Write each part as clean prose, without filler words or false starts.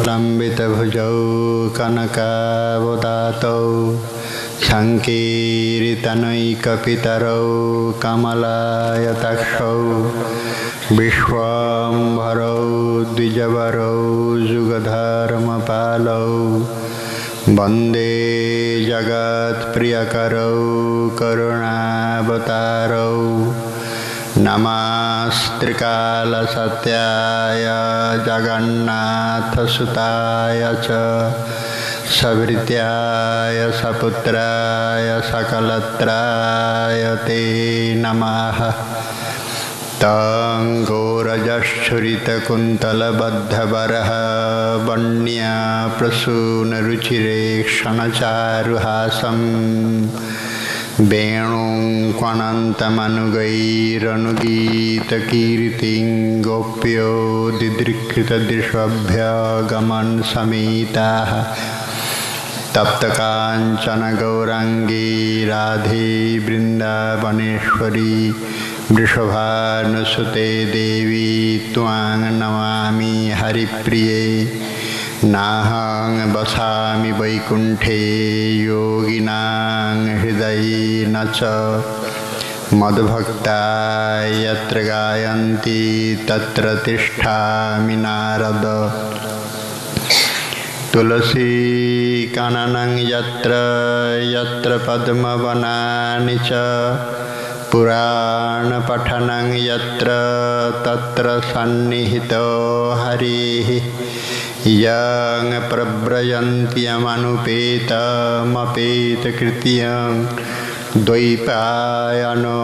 लंबितभुजौ कनकावदातौ संकीर्तनैकपितरौ कमलायताक्षौ विश्वाम्भरौ द्विजवरौ जुगधर्मपालौ वन्दे जगत्प्रियकरौ करुणावतारौ नमस्त्रिकालसत्याय जगन्नाथसुताय च सभृत्याय सपुत्राय सकलत्राय ते नमः। तं घोरजच्छुरितकुन्तलबद्धवरः वन्यप्रसूनरुचिरेक्षणचारुहासं वेणुं क्वनन्तमनुगैरनुगीतकीर्तिं गोप्यो दिदृक्षितदृशभ्यगमन् समेताः तप्तकाञ्चन गौरांगी राधे वृन्दावनेश्वरी वृषभानुसुते देवी त्वां नमामि हरिप्रिये। नाहं वसामि वैकुंठे योगिनां हृदयेन च मद्भक्ता यत्र गायन्ति तत्र तिष्ठामि नारद। तुलसी काननं यत्र यत्र पद्मवनानि च पुराण पठनं यत्र तत्र सन्निहितो हरिः। यं प्रव्रजन्त्यमनुपेतमपेतकृत्यं द्वैपायनो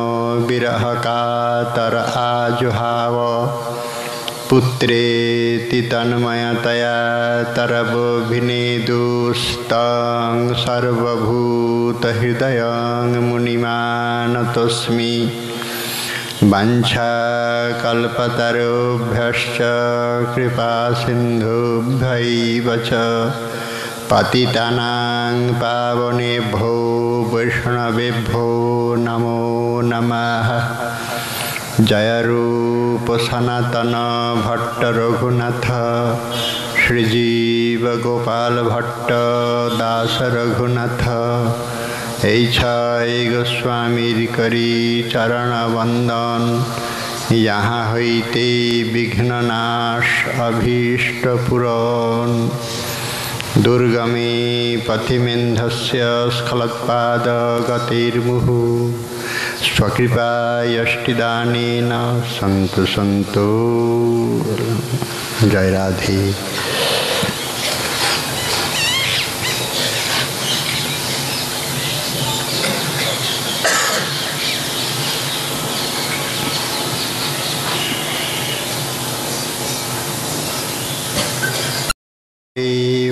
विरहकातर आजुहाव पुत्रेति तन्मयतया तरवोभिनेदुस्तं सर्वभूतहृदयं मुनिमानतोऽस्मि। वंशाकल्पतरुभ्यश्च कृपासिन्धुभ्यैव च पतितानां पावनेभ्यो वैष्णवेभ्यो नमो नमः। जय रूप सनातन भट्ट रघुनाथ श्रीजीव गोपाल भट्ट दास रघुनाथ ऐछाई गोस्वामीर करी चरण वंदन। यहाँ हईते विघ्ननाश अभीष्ट पुराण दुर्गमे पथिमेन्धस्य स्खलत्पाद गतिर्मुहु स्वकृपा यष्टिदानेन सन्तु सन्तु। जय राधे।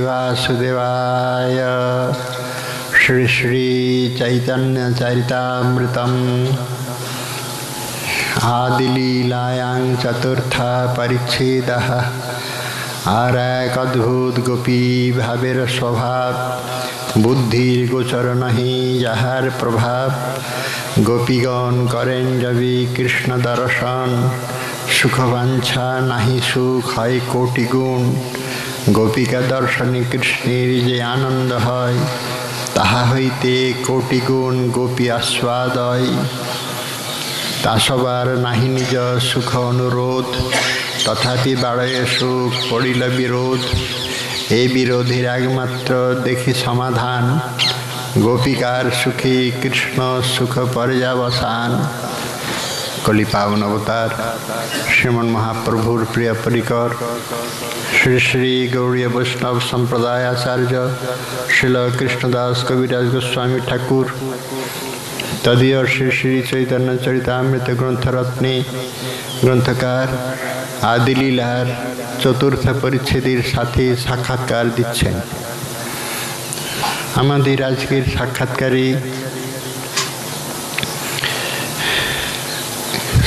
वासुदेवाय श्री श्री चैतन्य चरितामृतम् आदिलीलायां चतुर्था परिच्छेदः। आरैक अद्भुत गोपी भावेर स्वभाव बुद्धिर गोचर नहीं याहार प्रभाव। गोपीगण करें जबी कृष्ण दर्शन सुखवांछा नहीं सुख है कोटि गुण। गोपिका दर्शने कृष्णेर जे आनंद है ताहा हईते कोटि गुण गोपी आस्वादय। तासबार नाही निज सुख अनुरोध तथापि बाड़े सुख पड़िल विरोध। ए विरोधीर एकमात्र देखी समाधान गोपिकार सुखी कृष्ण सुख पर्यावसान। कलि पावन अवतार श्रीमन महाप्रभुर प्रिय परिकर श्री श्री गौड़ीय वैष्णव संप्रदाय आचार्य श्रील कृष्णदास कविराज गोस्वामी ठाकुर तदीय श्री श्री चैतन्य चरितामृत ग्रंथरत्ने ग्रंथकार आदिलीलार चतुर्थ परिच्छेदेर साथे साक्षात्कार दिच्छेन। आमादेर आजकेर साक्षात्कारे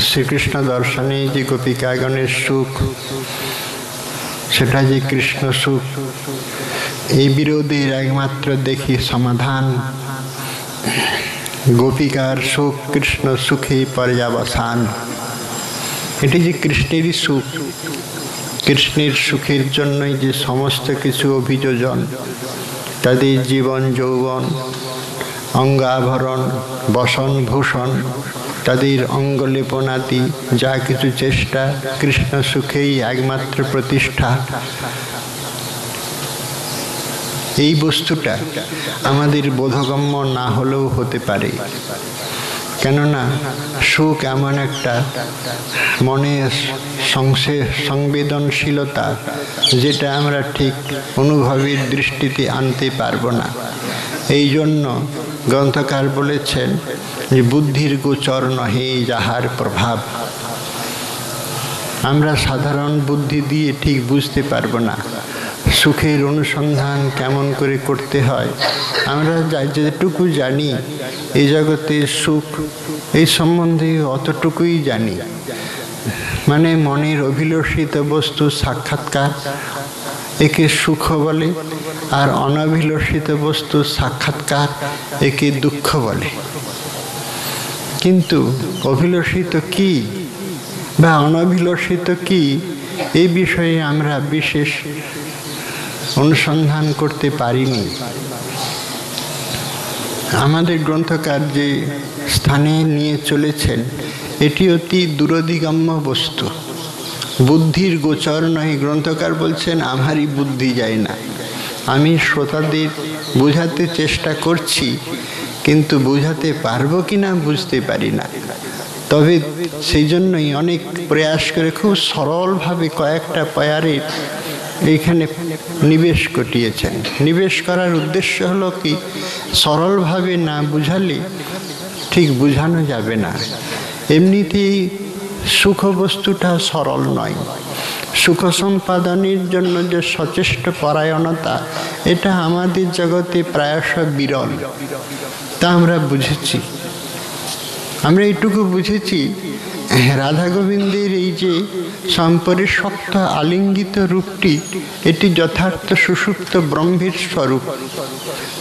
श्रीकृष्ण दर्शने जे गोपिकागणेर सुख सेटा जे कृष्ण सुख এই বিরোধের একমাত্র দেখি সমাধান গোপিকার সুখ কৃষ্ণ সুখে পর্যাবসান। এটি যে কৃষ্ণেরই সুখ, কৃষ্ণের সুখের জন্যই যে সমস্ত কিছু অভিযোজন, তাদের জীবন যৌবন অঙ্গাভরণ বসন ভূষণ তাদের অঙ্গলেপনাদি যা কিছু চেষ্টা কৃষ্ণ সুখেই একমাত্র প্রতিষ্ঠা। এই বস্তুটা আমাদের বোধগম্য না হলেও হতে পারে, কেননা সুখ এমন একটা মনের সংবেদনশীলতা যেটা আমরা ঠিক অনুভবের দৃষ্টিতে আনতে পারবো না। এই জন্য গ্রন্থকার বলেছেন যে বুদ্ধির গোচর নহে যাহার প্রভাব। আমরা সাধারণ বুদ্ধি দিয়ে ঠিক বুঝতে পারবো না সুখের অনুসন্ধান কেমন করে করতে হয়। আমরা যেটুকু জানি এই জগতে সুখ এই সম্বন্ধে অতটুকুই জানি, মানে মনের অভিলষিত বস্তু সাক্ষাৎকার একে সুখ বলে, আর অনভিলষিত বস্তু সাক্ষাৎকার একে দুঃখ বলে। কিন্তু অভিলষিত কি বা অনভিলষিত কি এই বিষয়ে আমরা বিশেষ অনুসন্ধান করতে পারিনি। আমাদের গ্রন্থকার যে স্থানে নিয়ে চলেছেন এটি অতি দূরদিগম্য বস্তু, বুদ্ধির গোচর নয়। গ্রন্থকার বলছেন আমারই বুদ্ধি যায় না, আমি শ্রোতাদের বোঝাতে চেষ্টা করছি, কিন্তু বোঝাতে পারবো কিনা বুঝতে পারি না। তবে সেই জন্যই অনেক প্রয়াস করে খুব সরলভাবে কয়েকটা পয়ারে এইখানে নিবেশ ঘটিয়েছেন। নিবেশ করার উদ্দেশ্য হলো কি, সরলভাবে না বুঝালে ঠিক বুঝানো যাবে না। এমনিতেই সুখ বস্তুটা সরল নয়। সুখ সম্পাদনের জন্য যে সচেষ্ট পরায়ণতা এটা আমাদের জগতে প্রায়শ বিরল। তা আমরা বুঝেছি, আমরা এইটুকু বুঝেছি রাধা গোবিন্দের এই যে সম্পরিশক্ত আলিঙ্গিত রূপটি এটি যথার্থ সুষুপ্ত ব্রহ্মের স্বরূপ,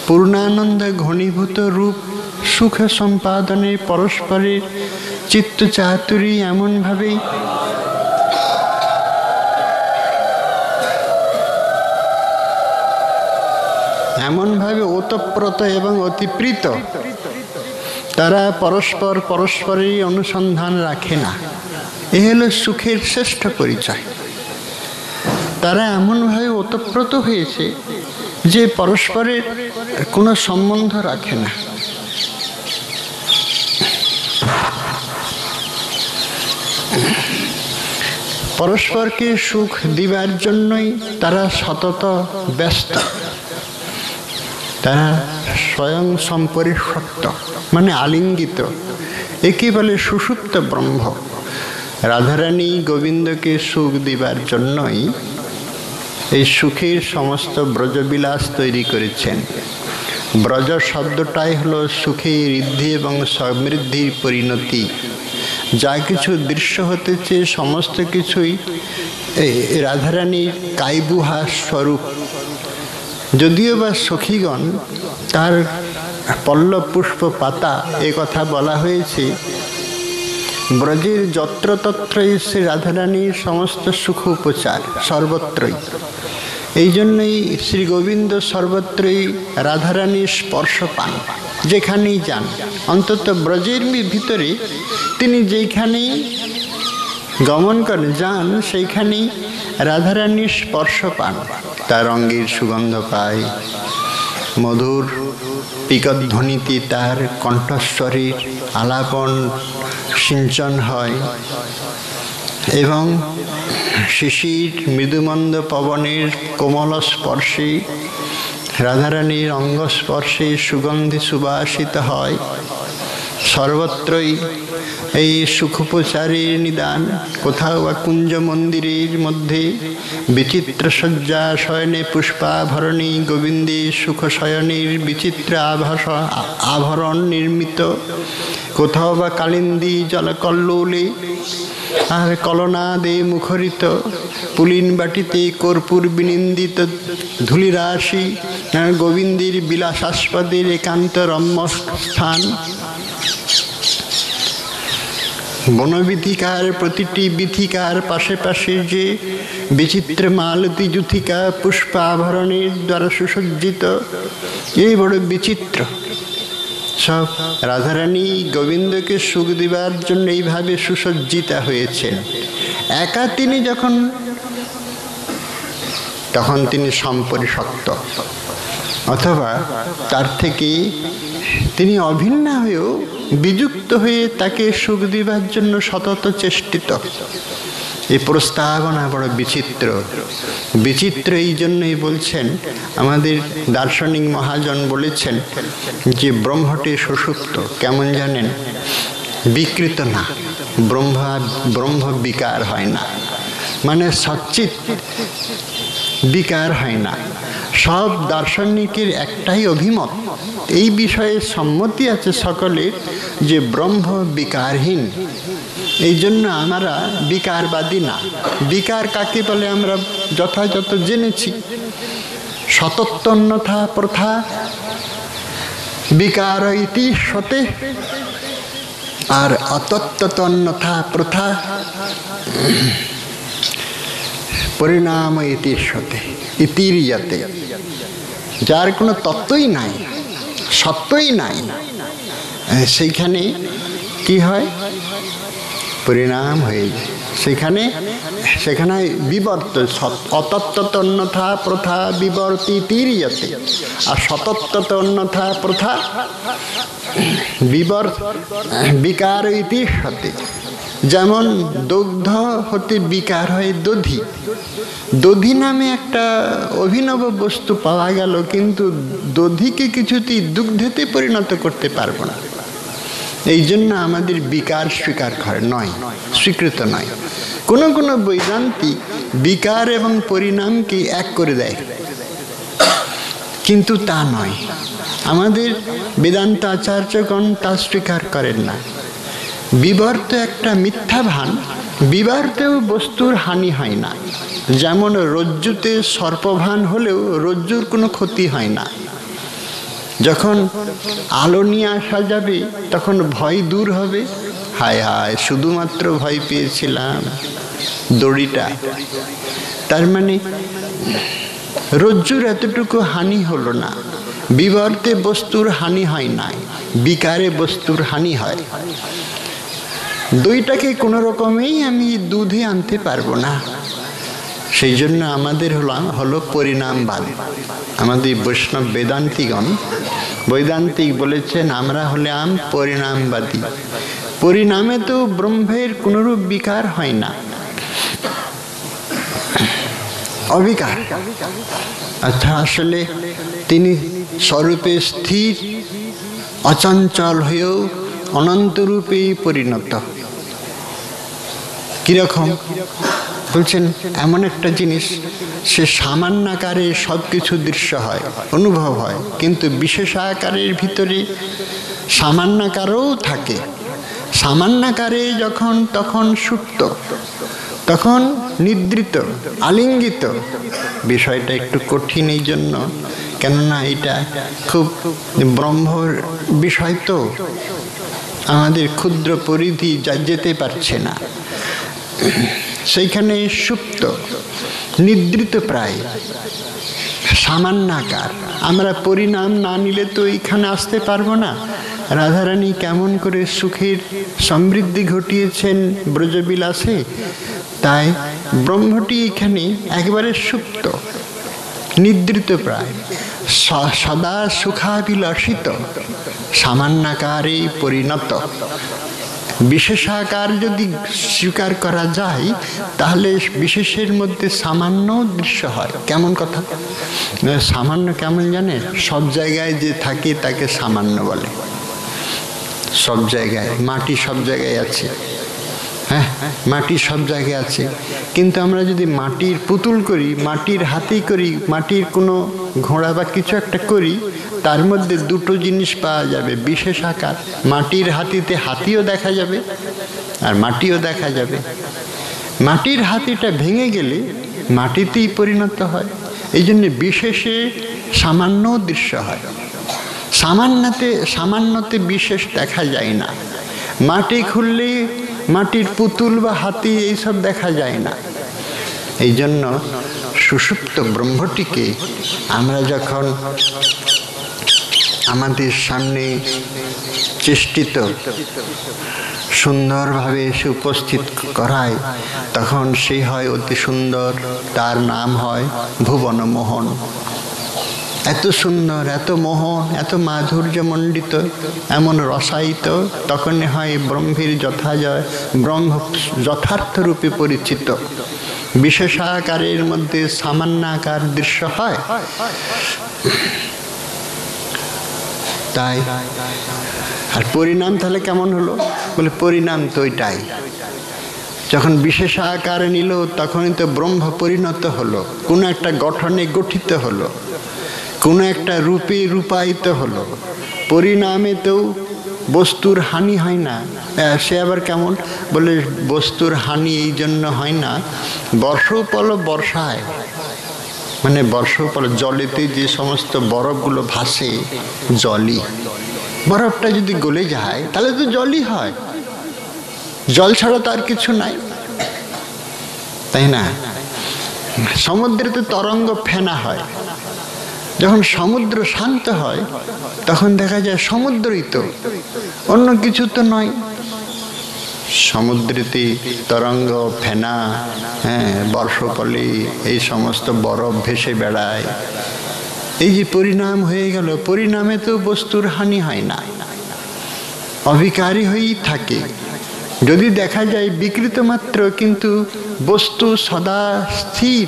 পূর্ণানন্দ ঘনীভূত রূপ। সুখ সম্পাদনে পরস্পরের চিত্ত চাতুরী এমনভাবে ওতপ্রোত এবং অতিপ্রীত, তারা পরস্পরেরই অনুসন্ধান রাখে না। এ হলো সুখের শ্রেষ্ঠ পরিচয়। তারা এমনভাবে ওতপ্রোত হয়েছে যে পরস্পরের কোনো সম্বন্ধ রাখে না। পরস্পরকে সুখ দিবার জন্যই তারা সতত ব্যস্ত। তারা স্বয়ং সম্পরিশক্ত মানে আলিঙ্গিত, একে বলে সুষুপ্ত ব্রহ্ম। রাধারানী গোবিন্দকে সুখ দিবার জন্যই এই সুখের সমস্ত ব্রজবিলাস তৈরি করেছেন। ব্রজ শব্দটাই হলো সুখের ঋদ্ধি এবং সমৃদ্ধির পরিণতি। যা কিছু দৃশ্য হতেছে সমস্ত কিছুই রাধারানীর কায়বুহা স্বরূপ। যদিও বা সখীগণ তার পল্লব পুষ্প পাতা এ কথা বলা হয়েছে, ব্রজের যত্রতত্রই শ্রী রাধারানীর সমস্ত সুখ উপচার সর্বত্রই। এই জন্যই শ্রী গোবিন্দ সর্বত্রই রাধারানীর স্পর্শ পান। যেখানেই যান, অন্তত ব্রজের ভিতরে তিনি যেখানেই গমন করেন যান সেইখানেই রাধারানীর স্পর্শ পান। তার অঙ্গের সুগন্ধ পায়, মধুর পিকধ্বনিতে তার কণ্ঠস্বরের আলাপন সিঞ্চন হয় এবং শিশির মৃদুমন্দ পবনের কোমল স্পর্শে রাধারানীর অঙ্গস্পর্শে সুগন্ধি সুবাসিত হয়। সর্বত্রই এই সুখোপচারের নিদান। কোথাও বা কুঞ্জ মন্দিরের মধ্যে বিচিত্র শয্যা শয়নে পুষ্পাভরণী গোবিন্দে সুখ শয়নের বিচিত্র আভরণ নির্মিত, কোথাও বা কালিন্দী জলকল্লোলে আর কলনাদে মুখরিত, পুলিন বাটিতে কর্পূর বিনিন্দিত ধূলিরাশি গোবিন্দের বিলাসাস্পদের একান্ত রম্য স্থান। বনবিথিকার প্রতিটি বিথিকার পাশে পাশে যে বিচিত্র মালতী যুথিকা পুষ্পাভরণের দ্বারা সুসজ্জিত, এই বড় বিচিত্র। সব রাধারানী গোবিন্দকে সুখ দিবার জন্য এইভাবে সুসজ্জিতা হয়েছেন। একা তিনি তখন তিনি সম্পরিশক্ত, অথবা তার থেকে তিনি অভিন্ন হয়েও বিযুক্ত হয়ে তাকে সুখ দিবার জন্য সতত চেষ্টিত। এই প্রস্তাবনা বড় বিচিত্র। বিচিত্র এই জন্যই বলছেন, আমাদের দার্শনিক মহাজন বলেছেন যে ব্রহ্মটি সুষুপ্ত। কেমন জানেন? বিকৃত না, ব্রহ্ম বিকার হয় না, মানে সচ্চিত বিকার হয় না। সব দার্শনিকের একটাই অভিমত, এই বিষয়ে সম্মতি আছে সকলের, যে ব্রহ্ম বিকারহীন। এই জন্য আমরা বিকারবাদী না। বিকার কাকে বলে আমরা যথাযথ জেনেছি। সতত্বন্যথা প্রথা বিকার ইতি সতে, আর অতত্ত্বন্যথা প্রথা পরিণাম ইতি সতে ইতিরিয়াতে। যার কোনো তত্ত্বই নাই, সত্যই নাই, সেইখানে কি হয়? পরিণাম হয়ে যায়। সেখানে বিবর্ত। অতত্ত্বন্যথা প্রথা বিবর্তিতিরিয়তে, আর সতত্ত্বন্যথা প্রথা বিকার ইতি সতে। যেমন দুগ্ধ হতে বিকার হয় দধি। দধি নামে একটা অভিনব বস্তু পাওয়া গেল, কিন্তু দধিকে কিছুতেই দুগ্ধেতে পরিণত করতে পারবো না। এই জন্য আমাদের বিকার স্বীকৃত নয়। কোনো কোনো বৈদান্তিক বিকার এবং পরিণামকে এক করে দেয়, কিন্তু তা নয়। আমাদের বেদান্ত আচার্যগণ তা স্বীকার করেন না। বিবর্ত একটা মিথ্যা ভান। বিবর্তেও বস্তুর হানি হয় না। যেমন রজ্জুতে সর্পভান হলেও রজ্জুর কোনো ক্ষতি হয় না। যখন আলো নিয়ে আসা যাবে তখন ভয় দূর হবে। হায় হায়, শুধুমাত্র ভয় পেয়েছিলাম দড়িটা। তার মানে রজ্জুর এতটুকু হানি হলো না। বিবর্তে বস্তুর হানি হয় না, বিকারে বস্তুর হানি হয়। দুইটাকে কোনো রকমেই আমি দুধে আনতে পারবো না। সেই জন্য আমাদের হলো পরিণামবাদ। আমাদের বৈষ্ণব বৈদান্তিক বলেছেন আমরা হলাম পরিণামবাদী। পরিণামে তো ব্রহ্মের কোনরূপ বিকার হয় না, অবিকার। অর্থাৎ আসলে তিনি স্বরূপে স্থির, অচঞ্চল হয়েও অনন্তরূপেই পরিণত। কিরকম বলছেন? এমন একটা জিনিস, সে সামান্য আকারে সব কিছু দৃশ্য হয়, অনুভব হয়, কিন্তু বিশেষ আকারের ভিতরে সামান্য আকারও থাকে। সামান্য আকারে তখন সুপ্ত, তখন নিদ্রিত, আলিঙ্গিত। বিষয়টা একটু কঠিন এই জন্য, কেননা এটা খুব ব্রহ্মর বিষয়, তো আমাদের ক্ষুদ্র পরিধি যেতে পারছে না। সেইখানে সুপ্ত, নিদ্রিত প্রায়, সামান্যাকার। আমরা পরিণাম না নিলে তো এইখানে আসতে পারবো না। রাধারানী কেমন করে সুখের সমৃদ্ধি ঘটিয়েছেন ব্রজবিলাসে, তাই ব্রহ্মটি এখানে একবারে সুপ্ত, নিদ্রিত প্রায়, সদা সুখাভিলাষিত, সামান্যাকারে পরিণত। বিশেষাকার যদি স্বীকার করা যায় তাহলে বিশেষের মধ্যে সামান্য দৃশ্য হয়। কেমন কথা? সামান্য কেমন জানেন? সব জায়গায় যে থাকে তাকে সামান্য বলে। সব জায়গায় মাটি সব জায়গায় আছে, হ্যাঁ মাটি সব জায়গায় আছে, কিন্তু আমরা যদি মাটির পুতুল করি, মাটির হাতি করি, মাটির কোনো ঘোড়া বা কিছু একটা করি, তার মধ্যে দুটো জিনিস পাওয়া যাবে, বিশেষ আকার। মাটির হাতিতে হাতিও দেখা যাবে আর মাটিও দেখা যাবে। মাটির হাতিটা ভেঙে গেলে মাটিতেই পরিণত হয়, এই জন্য বিশেষে সামান্য দৃশ্য হয়। সামান্যতে বিশেষ দেখা যায় না। মাটি খুললে মাটির পুতুল বা হাতি এইসব দেখা যায় না। এই জন্য সুষুপ্ত ব্রহ্মটিকে আমরা যখন আমাদের সামনে চেষ্টিত সুন্দরভাবে এসে উপস্থিত করায়, তখন সে হয় অতি সুন্দর। তার নাম হয় ভুবনমোহন। এত সুন্দর, এত মোহন, এত মাধুর্যমণ্ডিত, এমন রসায়িত, তখন হয় ব্রহ্মের যথাজয়, ব্রহ্ম যথার্থ রূপে পরিচিত। বিশেষাকারের মধ্যে সামান্যাকার দৃশ্য হয়। তাই আর পরিণাম তাহলে কেমন হলো? বলে পরিণাম তো ওইটাই, যখন বিশেষ আকার নিল তখনই তো ব্রহ্ম পরিণত হলো, কোনো একটা গঠনে গঠিত হলো, কোনো একটা রূপে রূপায়িত হলো। পরিণামে তো বস্তুর হানি হয় না। সে আবার কেমন? বলে বস্তুর হানি এই জন্য হয় না, বর্ষপল বর্ষায়, মানে বর্ষপল জলেতে যে সমস্ত বরফগুলো ভাসে, জলই। বরফটা যদি গলে যায় তাহলে তো জলই হয়, জল ছাড়া তো আর কিছু নাই, তাই না? সমুদ্রেতে তরঙ্গ ফেনা হয়, যখন সমুদ্র শান্ত হয় তখন দেখা যায় সমুদ্রই তো, অন্য কিছু তো নয়। সমুদ্রেতে তরঙ্গ ফেনা, হ্যাঁ, বর্ষপলে এই সমস্ত বরফ ভেসে বেড়ায়। এই যে পরিণাম হয়ে গেল, পরিণামে তো বস্তুর হানি হয় না, অবিকারী হয়েই থাকে। যদি দেখা যায় বিকৃত মাত্র, কিন্তু বস্তু সদা স্থির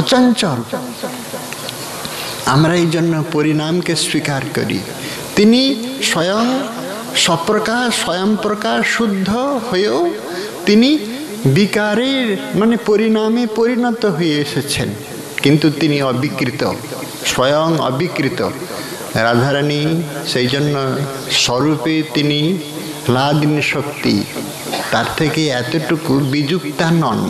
অচঞ্চল। আমরা এই জন্য পরিণামকে স্বীকার করি। তিনি স্বয়ং স্বপ্রকাশ, স্বয়ং প্রকাশ শুদ্ধ হয়েও তিনি বিকারের মানে পরিণামে পরিণত হয়ে এসেছেন, কিন্তু তিনি অবিকৃত, স্বয়ং অবিকৃত। রাধারানী সেই জন্য স্বরূপে তিনি হ্লাদিনী শক্তি, তার থেকে এতটুকু বিযুক্তা নন,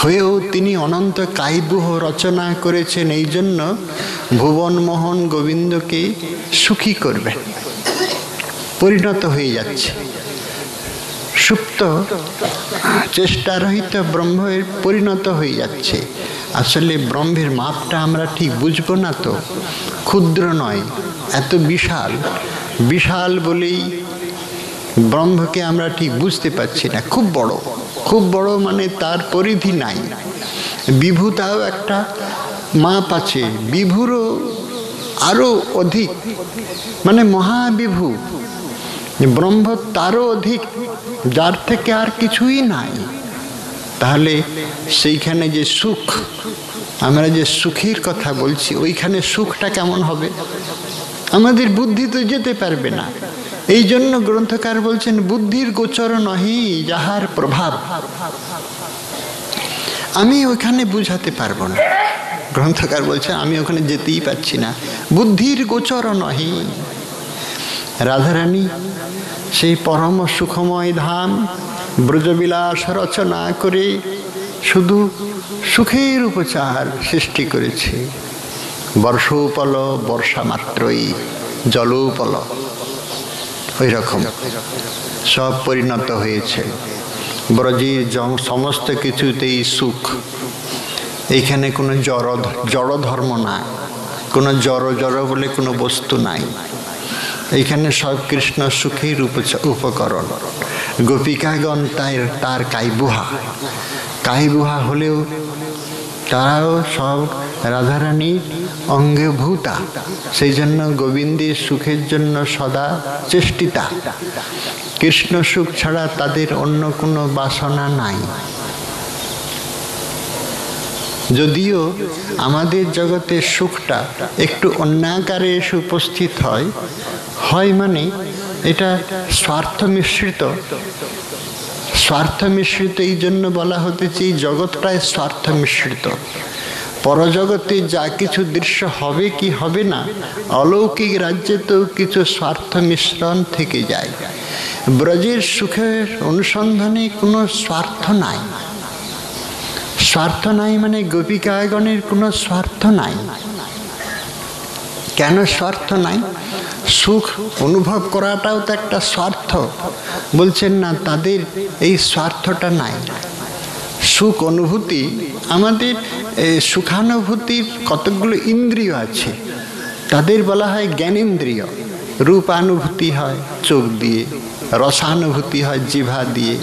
হয়েও তিনি অনন্ত কাব্য রচনা করেছেন। এই জন্য ভুবনমোহন গোবিন্দকে সুখী করবেন, পরিণত হয়ে যাচ্ছে। সুপ্ত চেষ্টারহিত ব্রহ্মের পরিণত হয়ে যাচ্ছে। আসলে ব্রহ্মের মাপটা আমরা ঠিক বুঝবো না তো, ক্ষুদ্র নয়, এত বিশাল। বিশাল বলেই ব্রহ্মকে আমরা ঠিক বুঝতে পারছি না। খুব বড়, খুব বড় মানে তার পরিধি নাই। বিভুতাও একটা মাপ আছে, বিভুরও আরো অধিক, মানে মহাবিভু। ব্রহ্ম তারও অধিক, যার থেকে আর কিছুই নাই। তাহলে সেইখানে যে সুখ, আমরা যে সুখের কথা বলছি, ওইখানে সুখটা কেমন হবে? আমাদের বুদ্ধি তো যেতে পারবে না। এই জন্য গ্রন্থকার বলছেন বুদ্ধির গোচর নহি যাহার প্রভাব। আমি ওখানে বুঝাতে পারবো না। গ্রন্থকার বলছেন আমি ওখানে যেতেই পারছি না, বুদ্ধির গোচর নহি। রাধারানী সেই পরম সুখময় ধাম ব্রজবিলাস রচনা করে শুধু সুখের উপচার সৃষ্টি করেছে। বর্ষোপল বর্ষা মাত্রই জলোপল, ওই রকম সব পরিণত হয়েছে। ব্রজের সমস্ত কিছুতেই সুখ। এইখানে কোনো জড় ধর্ম নাই, কোনো জড় বলে কোনো বস্তু নাই। এইখানে সব কৃষ্ণ সুখের উপকরণ। গোপিকাগণ তার কাইবুহা হলেও তারাও সব রাধারানীর অঙ্গভূতা, সেই জন্য গোবিন্দের সুখের জন্য সদা চেষ্টিতা। কৃষ্ণ সুখ ছাড়া তাদের অন্য কোনো বাসনা নাই। যদিও আমাদের জগতের সুখটা একটু অন্যাকারে এসে উপস্থিত হয় মানে এটা স্বার্থ মিশ্রিত। স্বার্থ মিশ্রিত এই জন্য বলা হতেছে এই জগৎটাই স্বার্থ মিশ্রিত। পরজগতে যা কিছু দৃশ্য হবে কি হবে না, অলৌকিক রাজ্যেতেও কিছু স্বার্থ মিশ্রণ থেকে যায়। ব্রজের সুখের অনুসন্ধানে কোনো স্বার্থ নাই। স্বার্থ নাই মানে গোপিকাগণের কোনো স্বার্থ নাই। কেন স্বার্থ নাই? সুখ অনুভব করাটাও তো একটা স্বার্থ। বলছেন না, তাদের এই স্বার্থটা নাই। সুখ অনুভূতি, আমাদের সুখানুভূতির কতগুলো ইন্দ্রিয় আছে, তাদের বলা হয় জ্ঞানেন্দ্রিয়। রূপানুভূতি হয় চোখ দিয়ে, রসানুভূতি হয় জিহ্বা দিয়ে।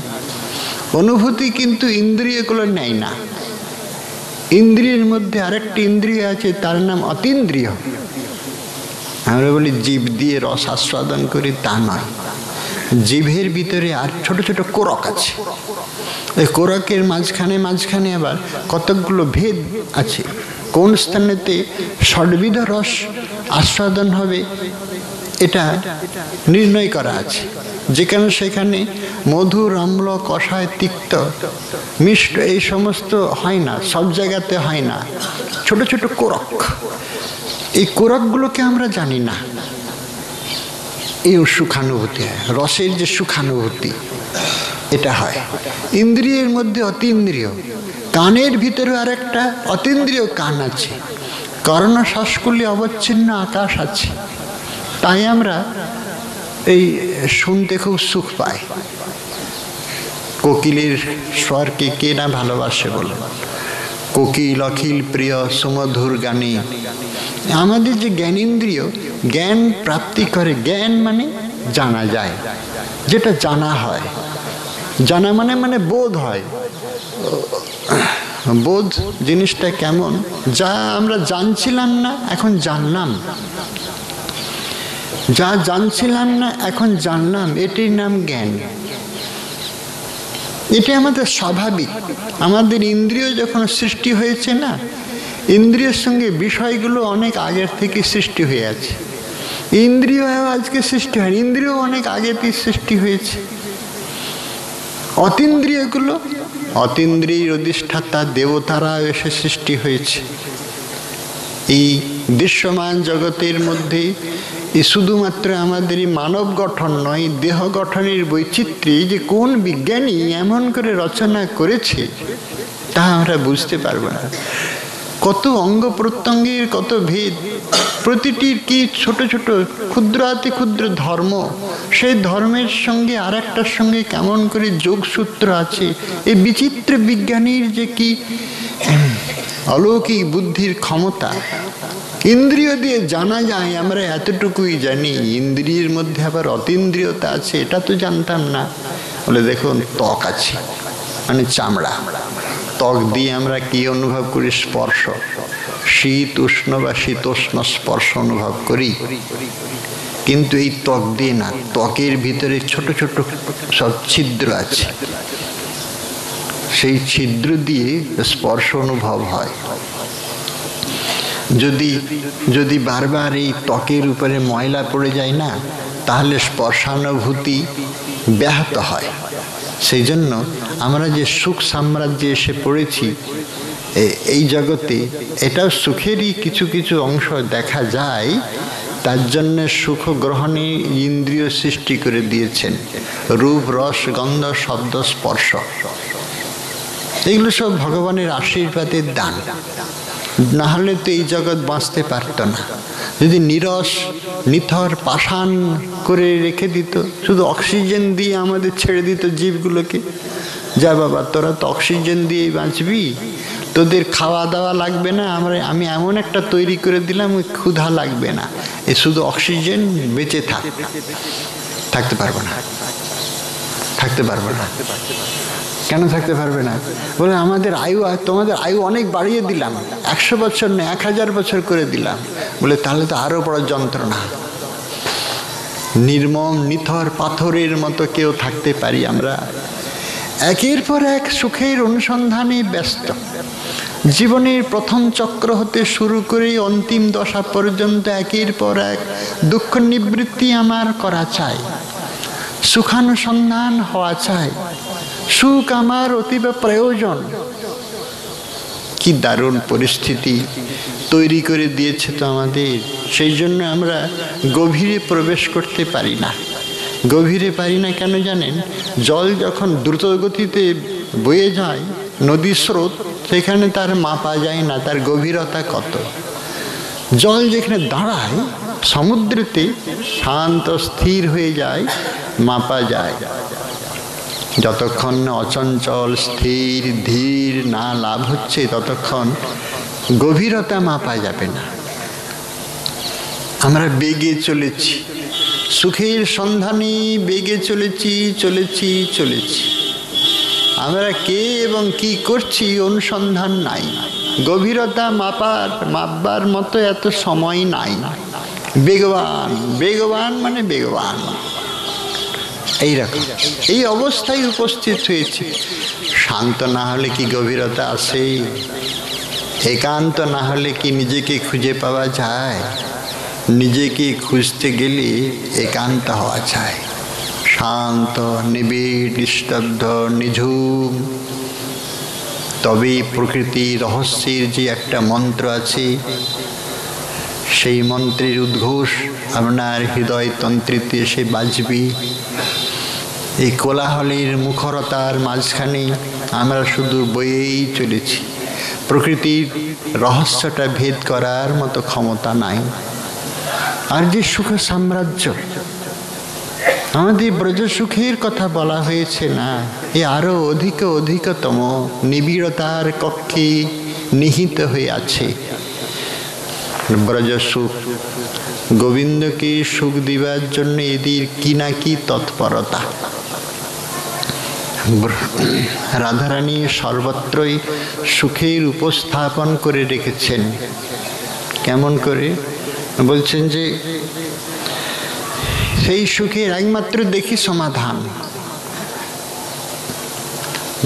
অনুভূতি কিন্তু ইন্দ্রিয়গুলো নেয় না। ইন্দ্রিয়ের মধ্যে আরেকটি ইন্দ্রিয় আছে, তার নাম অতীন্দ্রিয়। আমরা বলি জিভ দিয়ে রস আস্বাদন করি, তা নয়। জিভের ভিতরে আর ছোট ছোট কোরক আছে। এই কোরকের মাঝখানে আবার কতকগুলো ভেদ আছে। কোন স্থানেতে ষড়বিধ রস আস্বাদন হবে এটা নির্ণয় করা আছে। যেখানে সেখানে মধুর, অম্ল, কষায়, তিক্ত, মিষ্ট এই সমস্ত হয় না, সব জায়গাতে হয় না। ছোট ছোট কোরক, এই কোরকগুলোকে আমরা জানি না। এই সুখানুভূতি হয়, রসের যে সুখানুভূতি এটা হয়। ইন্দ্রিয়ের মধ্যে অতীন্দ্রিয়, কানের ভিতরে আর একটা অতীন্দ্রিয় কান আছে। কর্ণ শ্বাসকুলি অবচ্ছিন্ন আকাশ আছে, তাই আমরা এই শুনতে খুব সুখ পাই। কোকিলের স্বরকে কে না ভালোবাসে বলে। কোকিল অখিল প্রিয় সুমধুর গানে। আমাদের যে জ্ঞানেন্দ্রিয় জ্ঞান প্রাপ্তি করে। জ্ঞান মানে জানা যায়, যেটা জানা হয়। জানা মানে বোধ হয়। বোধ জিনিসটা কেমন, যা আমরা জানছিলাম না এখন জানলাম, যা জানছিলাম না এখন জানলাম, এটির নাম জ্ঞান। এটি আমাদের স্বাভাবিক। আমাদের ইন্দ্রিয় যখন সৃষ্টি হয়েছে না, ইন্দ্রিয়ের সঙ্গে বিষয়গুলো অনেক আগের থেকে সৃষ্টি হয়ে আছে। ইন্দ্রিয় আজকে সৃষ্টি হয়, ইন্দ্রিয় অনেক আগে থেকে সৃষ্টি হয়েছে। অতীন্দ্রিয়গুলো, অতীন্দ্রিয়ের অধিষ্ঠাতা দেবতারা এসে সৃষ্টি হয়েছে। এই দৃশ্যমান জগতের মধ্যে শুধুমাত্র আমাদের মানব গঠন নয়, দেহ গঠনের বৈচিত্র্যে যে কোন বিজ্ঞানী এমন করে রচনা করেছে তা আমরা বুঝতে পারবো না। কত অঙ্গ প্রত্যঙ্গের কত ভেদ, প্রতিটির কি ছোট ছোট ক্ষুদ্রাতি ক্ষুদ্র ধর্ম, সেই ধর্মের সঙ্গে আর একটার সঙ্গে কেমন করে যোগসূত্র আছে। এই বিচিত্র বিজ্ঞানীর যে কি অলৌকিক বুদ্ধির ক্ষমতা, ইন্দ্রিয় দিয়ে জানা যায়, আমরা এতটুকুই জানি। ইন্দ্রিয়ের মধ্যে আবার অতীন্দ্রিয়তা আছে, এটা তো জানতাম না। বলে দেখুন, ত্বক আছে মানে চামড়া। ত্বক দিয়ে আমরা কি অনুভব করি? স্পর্শ। শীত উষ্ণ বা শীতোষ্ণ স্পর্শ অনুভব করি, কিন্তু এই ত্বক দিয়ে না। ত্বকের ভিতরে ছোট ছোট সব ছিদ্র আছে, সেই ছিদ্র দিয়ে স্পর্শ অনুভব হয়। যদি বারবার এই ত্বকের উপরে ময়লা পড়ে যায় না, তাহলে স্পর্শানুভূতি ব্যাহত হয়। সেই জন্য আমরা যে সুখ সাম্রাজ্যে এসে পড়েছি এই জগতে, এটাও সুখেরই কিছু কিছু অংশ দেখা যায়। তার জন্য সুখ গ্রহণে ইন্দ্রিয় সৃষ্টি করে দিয়েছেন, রূপ, রস, গন্ধ, শব্দ, স্পর্শ। এগুলো সব ভগবানের আশীর্বাদের দান। না হলে তো এই জগৎ বাঁচতে পারত না। যদি নিরস নিথর পাষাণ করে রেখে দিত, শুধু অক্সিজেন দিয়ে আমাদের ছেড়ে দিত জীবগুলোকে, যা বাবা তোরা তো অক্সিজেন দিয়েই বাঁচবি, তোদের খাওয়া দাওয়া লাগবে না, আমি এমন একটা তৈরি করে দিলাম ক্ষুধা লাগবে না, এ শুধু অক্সিজেন, বেঁচে থাকতে পারবো না, থাকতে পারবো না। কেন থাকতে পারবে না? বলে আমাদের আয়ু, তোমাদের আয়ু অনেক বাড়িয়ে দিলাম, 100 বছর নয় 1000 বছর করে দিলাম। বলে তাহলে তো আরো বড় যন্ত্রণা। নির্মম নিথর পাথরের মতো কেউ থাকতে পারি আমরা? একের পর এক সুখের অনুসন্ধানে ব্যস্ত। জীবনের প্রথম চক্র হতে শুরু করে অন্তিম দশা পর্যন্ত একের পর এক দুঃখ নিবৃত্তি আমার করা চাই, সুখানুসন্ধান হওয়া চাই, সুখ আমার অতীব প্রয়োজন। কি দারুণ পরিস্থিতি তৈরি করে দিয়েছে তো আমাদের। সেই জন্য আমরা গভীরে প্রবেশ করতে পারি না। গভীরে পারি না কেন জানেন? জল যখন দ্রুত গতিতে বয়ে যায়, নদীর স্রোত, সেখানে তার মাপা যায় না তার গভীরতা কত। জল যেখানে দাঁড়ায় সমুদ্রেতে শান্ত স্থির হয়ে যায়, মাপা যায়। যতক্ষণ অচঞ্চল স্থির ধীর না লাভ হচ্ছে ততক্ষণ গভীরতা মাপা যাবে না। আমরা বেগে চলেছি, সুখের সন্ধানে বেগে চলেছি চলেছি চলেছি। আমরা কে এবং কি করছি অনুসন্ধান নাই। গভীরতা মাপবার মতো এত সময় নাই। বেগবান বেগবান মানে বেগবান, এইরকম এই অবস্থায় উপস্থিত হয়েছে। শান্ত না হলে কি গভীরতা আসে? একান্ত না হলে কি নিজেকে খুঁজে পাওয়া যায়? নিজেকে খুঁজতে গেলে একান্ত হওয়া চাই, শান্ত নিবিড় নিস্তব্ধ নিঝুম। তবে প্রকৃতি রহস্যের যে একটা মন্ত্র আছে, সেই মন্ত্রের উদ্ঘোষ আপনার হৃদয় তন্ত্রীতে এসে বাজবে। এই কোলাহলের মুখরতার মাঝখানে আমরা শুধু বয়েই চলেছি। প্রকৃতির রহস্যটা ভেদ করার মতো ক্ষমতা নাই। আর যে সুখ সাম্রাজ্য, আমাদের ব্রজ সুখের কথা বলা হয়েছে না, এ আরো অধিকতম নিবিড়তার কক্ষে নিহিত হয়ে আছে। ব্রজ সুখ, গোবিন্দকে সুখ দিবার জন্য এদের কি না কি তৎপরতা। রাধারানী সর্বত্রই সুখের উপস্থাপন করে রেখেছেন। কেমন করে? বলছেন যে সেই সুখের একমাত্র দেখি সমাধান।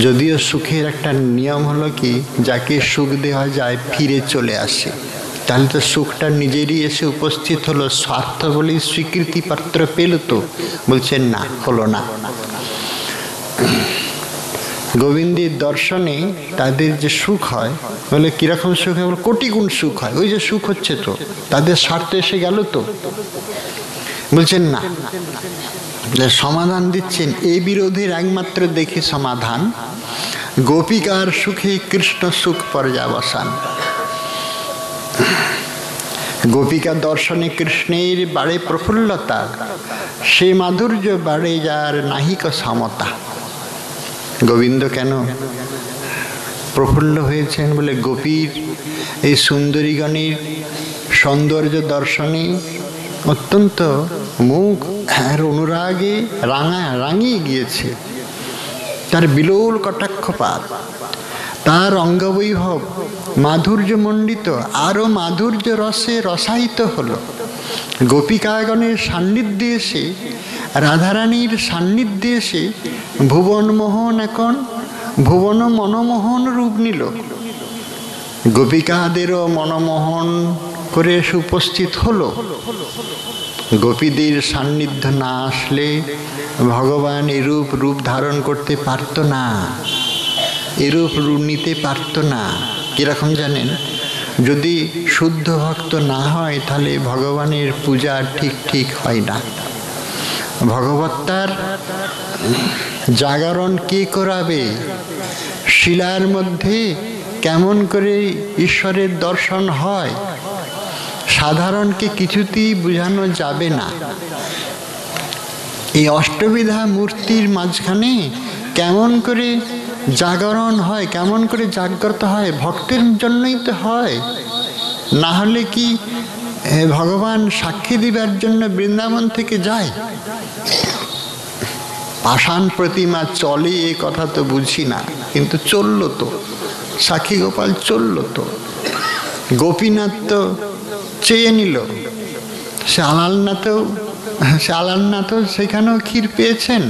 যদিও সুখের একটা নিয়ম হলো কি, যাকে সুখ দেওয়া যায় ফিরে চলে আসে। তাহলে তো সুখটা নিজেরই এসে উপস্থিত হলো, স্বার্থ বলেই স্বীকৃতি পাত্র পেল তো। বলছেন না, হলো না। গোবিন্দের দর্শনে তাদের যে সুখ হয়, বলে কিরকম সুখ হয়? কোটি গুণ সুখ হয়। ওই যে সুখ হচ্ছে তো তাদের স্বার্থ এসে গেল তো। বলছেন না, সমাধান দিচ্ছেন। এই বিরোধের একমাত্র দেখি সমাধান, গোপিকার সুখে কৃষ্ণ সুখ পর্যাবসান। গোপিকা দর্শনে কৃষ্ণের বাড়ে প্রফুল্লতা, সে মাধুর্য বাড়ে যার নাহিক সমতা। গোবিন্দ কেন প্রফুল্ল হয়েছেন? বলে গোপীর এই সুন্দরীগণের সৌন্দর্য দর্শনে অত্যন্ত মুখ আর অনুরাগে রাঙিয়ে গিয়েছে। তার বিলোল কটাক্ষপাত, তার অঙ্গবৈভব মাধুর্যমণ্ডিত, আরো মাধুর্য রসে রসায়িত হলো। গোপিকাগণের সান্নিধ্যে এসে, রাধারানীর সান্নিধ্যে এসে ভুবনমোহন এখন ভুবন মনমোহন রূপ নিল। গোপিকাদেরও মনমোহন করে এসে উপস্থিত হলো। গোপীদের সান্নিধ্য না আসলে ভগবান এরূপ রূপ ধারণ করতে পারত না, এরূপ রূপ নিতে পারত না। কিরকম জানেন? যদি শুদ্ধ ভক্ত না হয় তাহলে ভগবানের পূজা ঠিক হয় না। ভগবত্তার জাগরণ কে করাবে? শিলার মধ্যে কেমন করে ঈশ্বরের দর্শন হয় সাধারণকে কিছুতেই বোঝানো যাবে না। এই অষ্টবিধা মূর্তির মাঝখানে কেমন করে জাগরণ হয়, কেমন করে জাগ্রত হয়? ভক্তের জন্যই তো হয়। না হলে কি ভগবান সাক্ষী দিবার জন্য বৃন্দাবন থেকে যায়? পাষাণ প্রতিমা চলে এ কথা তো বুঝি না, কিন্তু চললো তো, সাক্ষী গোপাল চললো তো। গোপীনাথ তো চেয়ে নিল, সে আলালনাথও সেখানেও ক্ষীর পেয়েছেন,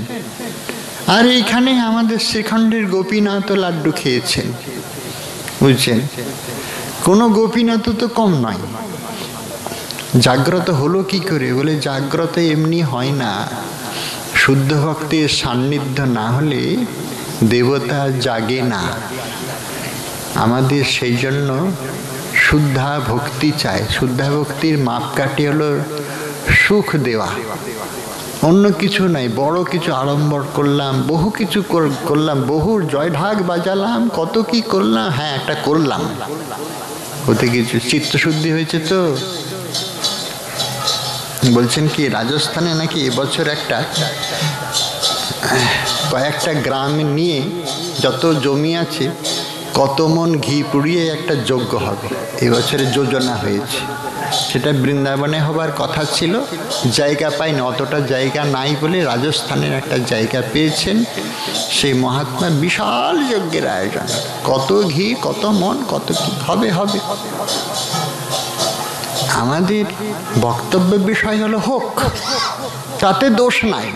আর এইখানে আমাদের শ্রীখণ্ডের গোপীনাথ লাড্ডু খেয়েছেন। বুঝছেন, কোনো গোপীনাথ তো কম নয়। জাগ্রত হলো কি করে? বলে জাগ্রত এমনি হয় না, শুদ্ধ ভক্তির সান্নিধ্য না হলে দেবতা জাগে না। আমাদের সেই জন্য শুদ্ধা ভক্তি চাই। শুদ্ধা ভক্তির মাপকাঠি হলো সুখ দেওয়া, অন্য কিছু নাই। বড় কিছু আড়ম্বর করলাম, বহু কিছু করলাম, বহু জয়ঢাক বাজালাম, কত কি করলাম, হ্যাঁ একটা করলাম, ওতে কিছু চিত্তশুদ্ধি হয়েছে তো? বলছেন কি রাজস্থানে নাকি এবছর কয়েকটা গ্রাম নিয়ে যত জমি আছে কত মন ঘি পুড়িয়ে একটা যজ্ঞ হবে, এবছরে যোজনা হয়েছে। সেটা বৃন্দাবনে হবার কথা ছিল, জায়গা পায়নি, অতটা জায়গা নাই বলে রাজস্থানের একটা জায়গা পেয়েছেন। সেই মহাত্মা বিশাল যজ্ঞের আয়োজন, কত ঘি, কত মন, কত কি হবে। আমাদের বক্তব্য বিষয় হলো হোক, তাতে দোষ নাই,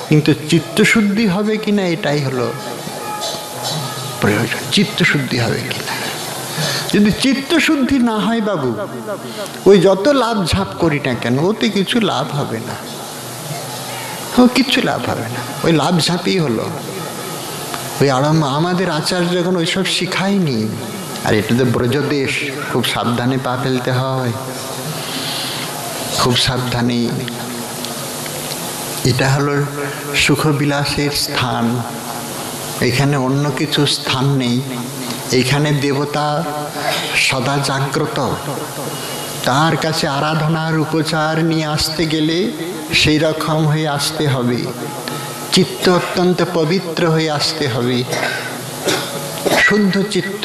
কিন্তু চিত্তশুদ্ধি হবে কিনা এটাই হলো প্রয়োজন। চিত্তশুদ্ধি হবে কিনা? যদি চিত্তশুদ্ধি না হয় বাবু, ওই যত লাভ ঝাপ করি না কেন, ওতে কিছু লাভ হবে না, কিচ্ছু লাভ হবে না, ওই লাভ ঝাপই হলো। ওই আমাদের আচার্য যখন ওইসব শিখায়নি। আর এটা তো ব্রজদেশ, খুব সাবধানে পা ফেলতে হয়, খুব সাবধানে। এটা হলো সুখবিলাসের স্থান, এখানে অন্য কিছু স্থান নেই। এইখানে দেবতা সদা জাগ্রত, তার কাছে আরাধনার উপচার নিয়ে আসতে গেলে সেই রকম হয়ে আসতে হবে, চিত্ত অত্যন্ত পবিত্র হয়ে আসতে হবে, শুদ্ধ চিত্ত।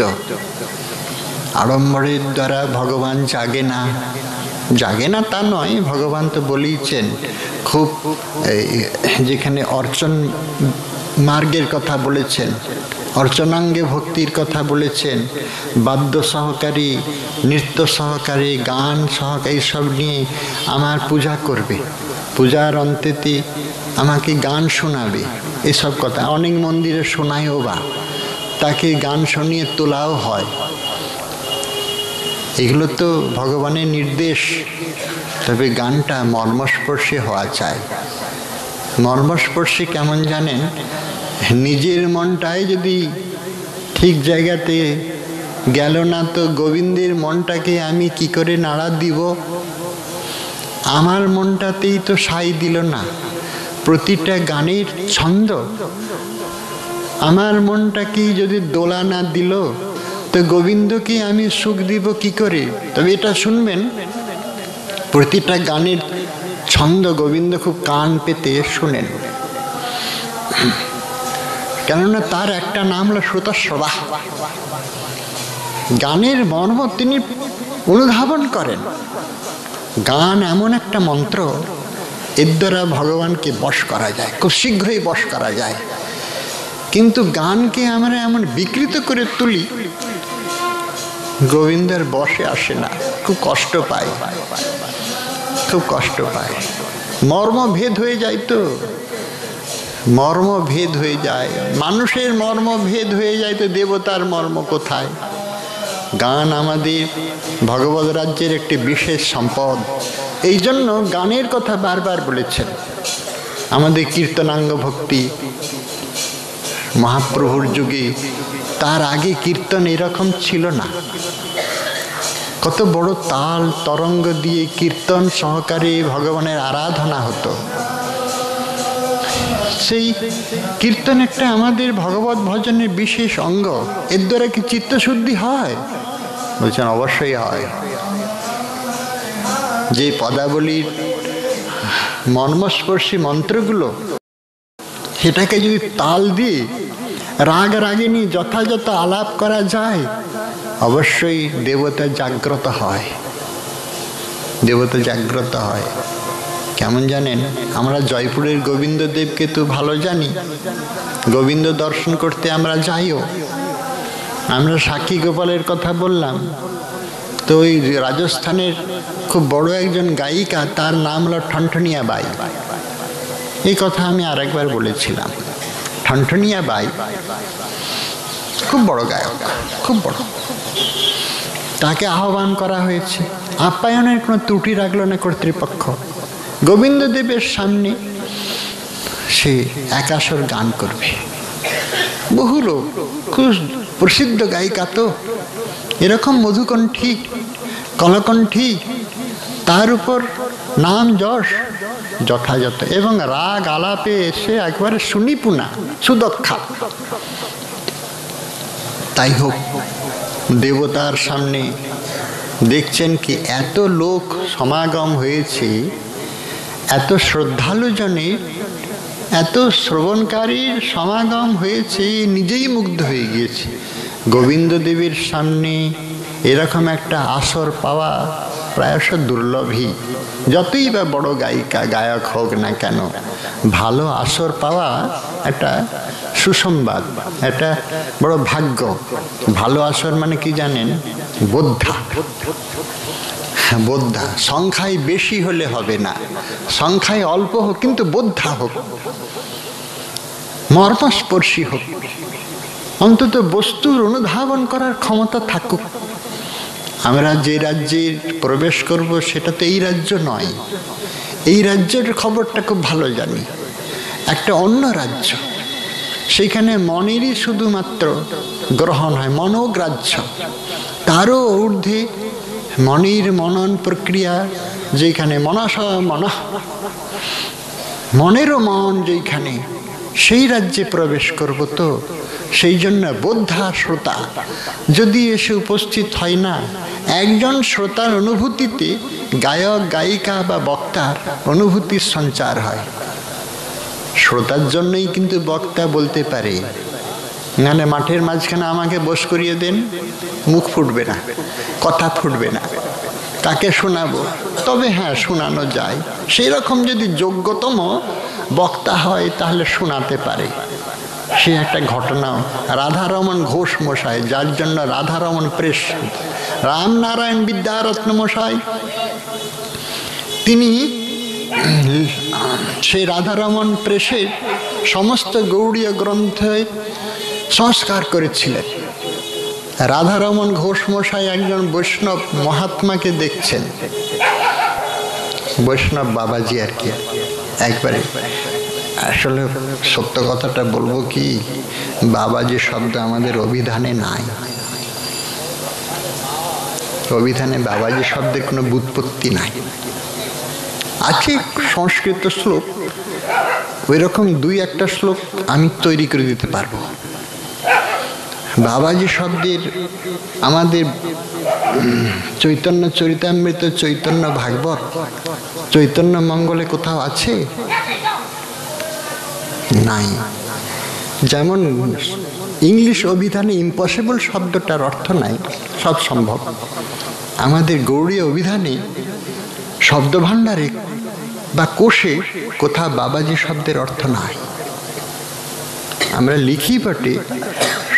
আড়ম্বরের দ্বারা ভগবান জাগে না তা নয়, ভগবান তো বলেইছেন। খুব যেখানে অর্চন মার্গের কথা বলেছেন, অর্চনাঙ্গে ভক্তির কথা বলেছেন, বাদ্য সহকারী, নৃত্য সহকারী, গান সহকারী সব নিয়ে আমার পূজা করবে, পূজার অন্তেতে আমাকে গান শোনাবে, এসব কথা অনেক মন্দিরে শোনায়ও, বা তাকে গান শুনিয়ে তোলাও হয়। এগুলো তো ভগবানের নির্দেশ, তবে গানটা মর্মস্পর্শী হওয়া চাই। মর্মস্পর্শী কেমন জানেন? নিজের মনটাই যদি ঠিক জায়গাতে গেল না, তো গোবিন্দের মনটাকে আমি কি করে নাড়া দিব? আমার মনটাতেই তো সাই দিল না প্রতিটা গানের ছন্দ, আমার মনটাকেই যদি দোলা না দিল, তো গোবিন্দকে আমি সুখ দিব কি করে? তবে এটা শুনবেন, প্রতিটা গানের ছন্দ গোবিন্দ খুব কান পেতে শোনেন, কেননা তার একটা নাম হলো শ্রোতস্রবা। গানের মর্ম তিনি অনুধাবন করেন। গান এমন একটা মন্ত্র, এর দ্বারা ভগবানকে বশ করা যায়, খুব শীঘ্রই বশ করা যায়। কিন্তু গানকে আমরা এমন বিকৃত করে তুলি, গোবিন্দের বশে আসে না, খুব কষ্ট পায়, খুব কষ্ট পায়। মর্মভেদ হয়ে যায়, তো মর্মভেদ হয়ে যায়, মানুষের মর্মভেদ হয়ে যায়, তো দেবতার মর্ম কোথায়? গান আমাদের ভগবত রাজ্যের একটি বিশেষ সম্পদ। এই জন্য গানের কথা বারবার বলেছেন। আমাদের কীর্তনাঙ্গ ভক্তি মহাপ্রভুর যুগে, তার আগে কীর্তন এরকম ছিল না। কত বড় তাল তরঙ্গ দিয়ে কীর্তন সহকারে ভগবানের আরাধনা হতো। সেই কীর্তন একটা আমাদের ভগবত ভজনের বিশেষ অঙ্গ। এর দ্বারা কি চিত্তশুদ্ধি হয়? বলছেন অবশ্যই হয়। যে পদাবলীর মর্মস্পর্শী মন্ত্রগুলো, সেটাকে যদি তাল দিয়ে রাগ রাগিনী যথাযথ আলাপ করা যায়, অবশ্যই দেবতা জাগ্রত হয়, দেবতা জাগ্রত হয়। কেমন জানেন, আমরা জয়পুরের গোবিন্দদেবকে তো ভালো জানি, গোবিন্দ দর্শন করতে আমরা যাইও। আমরা সাক্ষী গোপালের কথা বললাম, তো ওই রাজস্থানের খুব বড় একজন গায়িকা, তার নাম হলো ঠনঠনিয়া বাই। এই কথা আমি আরেকবার বলেছিলাম। ঠনঠনিয়া বাই খুব বড় গায়ক, খুব বড়। তাকে আহ্বান করা হয়েছে, আপ্যায়নের কোনো ত্রুটি রাখলো না কর্তৃপক্ষ। গোবিন্দদেবের সামনে সে একাশর গান করবে। বহু লোক, খুব প্রসিদ্ধ গায়িকা তো, এরকম মধুকণ্ঠী, কলকণ্ঠী, তার উপর নাম যশ যথাযথ, এবং রাগ আলাপে এসে একবারে সুনিপুণা, সুদক্ষা। তাই হোক, দেবতার সামনে দেখছেন কি এত লোক সমাগম হয়েছে, এত শ্রদ্ধালু জনের, এত শ্রবণকারীর সমাগম হয়েছে, নিজেই মুগ্ধ হয়ে গিয়েছে। গোবিন্দদেবের সামনে এরকম একটা আসর পাওয়া প্রায়শ দুর্লভই। যতই বা বড় গায়িকা গায়ক হোক না কেন, ভালো আসর পাওয়া একটা সুসংবাদ, একটা বড় ভাগ্য। ভালো আসর মানে কি জানেন? বোদ্ধা। বোদ্ধা সংখ্যায় বেশি হলে হবে না, সংখ্যায় অল্প হোক, কিন্তু বোদ্ধা হোক, মর্মস্পর্শী হোক, অন্তত বস্তুর অনুধাবন করার ক্ষমতা থাকুক। আমরা যে রাজ্যে প্রবেশ করব সেটা তো এই রাজ্য নয়। এই রাজ্যের খবরটা খুব ভালো জানি, একটা অন্য রাজ্য। সেখানে মনেরই শুধুমাত্র গ্রহণ হয়, মনোগ্রাহ্য। তারও ঊর্ধ্বে মনের মনন প্রক্রিয়া, যেখানে মনস মন, মনেরও মন যেখানে, সেই রাজ্যে প্রবেশ করব। তো সেই জন্য বোদ্ধা শ্রোতা যদি এসে উপস্থিত হয় না, একজন শ্রোতার অনুভূতিতে গায়ক গায়িকা বা বক্তার অনুভূতির সঞ্চার হয়। শ্রোতার জন্যই কিন্তু বক্তা বলতে পারে, মানে মাঠের মাঝখানে আমাকে বস করিয়ে দেন, মুখ ফুটবে না, কথা ফুটবে না, তাকে শোনাবো। তবে হ্যাঁ, শোনানো যায়। সেই রকম যদি যোগ্যতম বক্তা হয় তাহলে শোনাতে পারে। সে একটা ঘটনাও, রাধারমণ ঘোষ মশাই, যার জন্য রাধারমণ প্রেস, রামনারায়ণ বিদ্যারত্ন মশাই, তিনি সেই রাধারমণ প্রেসের সমস্ত গৌড়ীয় গ্রন্থে সংস্কার করেছিলেন। রাধারমণ ঘোষ মশাই একজন বৈষ্ণব মহাত্মাকে দেখছেন, বৈষ্ণব বাবাজি আর কি। একবারে আসলে সত্য কথাটা বলবো কি, বাবাজি শব্দ আমাদের অভিধানে নাই। অভিধানে বাবাজি শব্দের কোনো ব্যুৎপত্তি নাই। আছে সংস্কৃত শ্লোক, ওই রকম দুই একটা শ্লোক আমি তৈরি করে দিতে পারবো। বাবাজি শব্দের আমাদের চৈতন্য চরিতামৃত, চৈতন্য ভাগবত, চৈতন্য মঙ্গলে কোথাও আছে? নাই। যেমন ইংলিশ অভিধানে ইম্পসিবল শব্দটার অর্থ নাই, সব সম্ভব। আমাদের গৌড়ীয় অভিধানে শব্দভাণ্ডারে বা কোষে কোথাও বাবাজি শব্দের অর্থ নাই। আমরা লিখি বটে,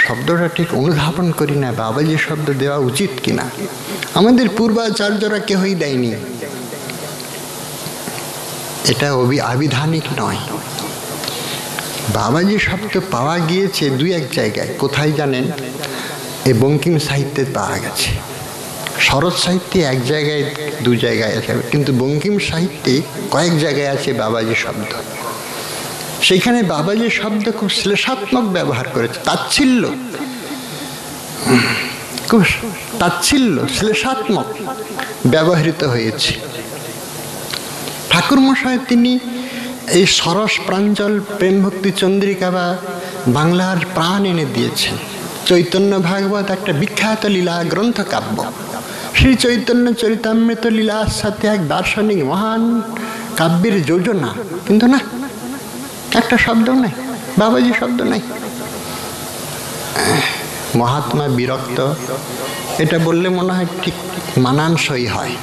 শব্দটা ঠিক অনুধাবন করি না, বাবাজি শব্দ দেওয়া উচিত কিনা। আমাদের পূর্বাচার্যরা কেউই দেয়নি, এটা আবিধানিক নয়। বাবাজি শব্দ পাওয়া গিয়েছে দুই এক জায়গায়। কোথায় জানেন? এই বঙ্কিম সাহিত্যে পাওয়া গেছে। শরৎ সাহিত্যে এক জায়গায় দু জায়গায় আছে, কিন্তু বঙ্কিম সাহিত্যে কয়েক জায়গায় আছে বাবাজি শব্দ। সেখানে বাবাজি শব্দ খুব শ্লেষাত্মক ব্যবহার করেছে, তাচ্ছিল্য, খুব তাচ্ছিল্য, শ্লেষাত্মক ব্যবহৃত হয়েছে। ঠাকুরমশাই তিনি এই সরস প্রাঞ্জল প্রেম ভক্তি চন্দ্রিকা বা বাংলার প্রাণ এনে দিয়েছেন। চৈতন্য ভাগবত একটা বিখ্যাত লীলা গ্রন্থ কাব্য। শ্রী চৈতন্য চরিতামৃত লীলার সাথে এক দার্শনিক মহান কাব্যের যোজনা, কিন্তু না, একটা শব্দ নাই, বাবাজি শব্দ নাই। মহাত্মা বিরক্ত, এটা বললে মনে হয় ঠিক মানানসই হয়।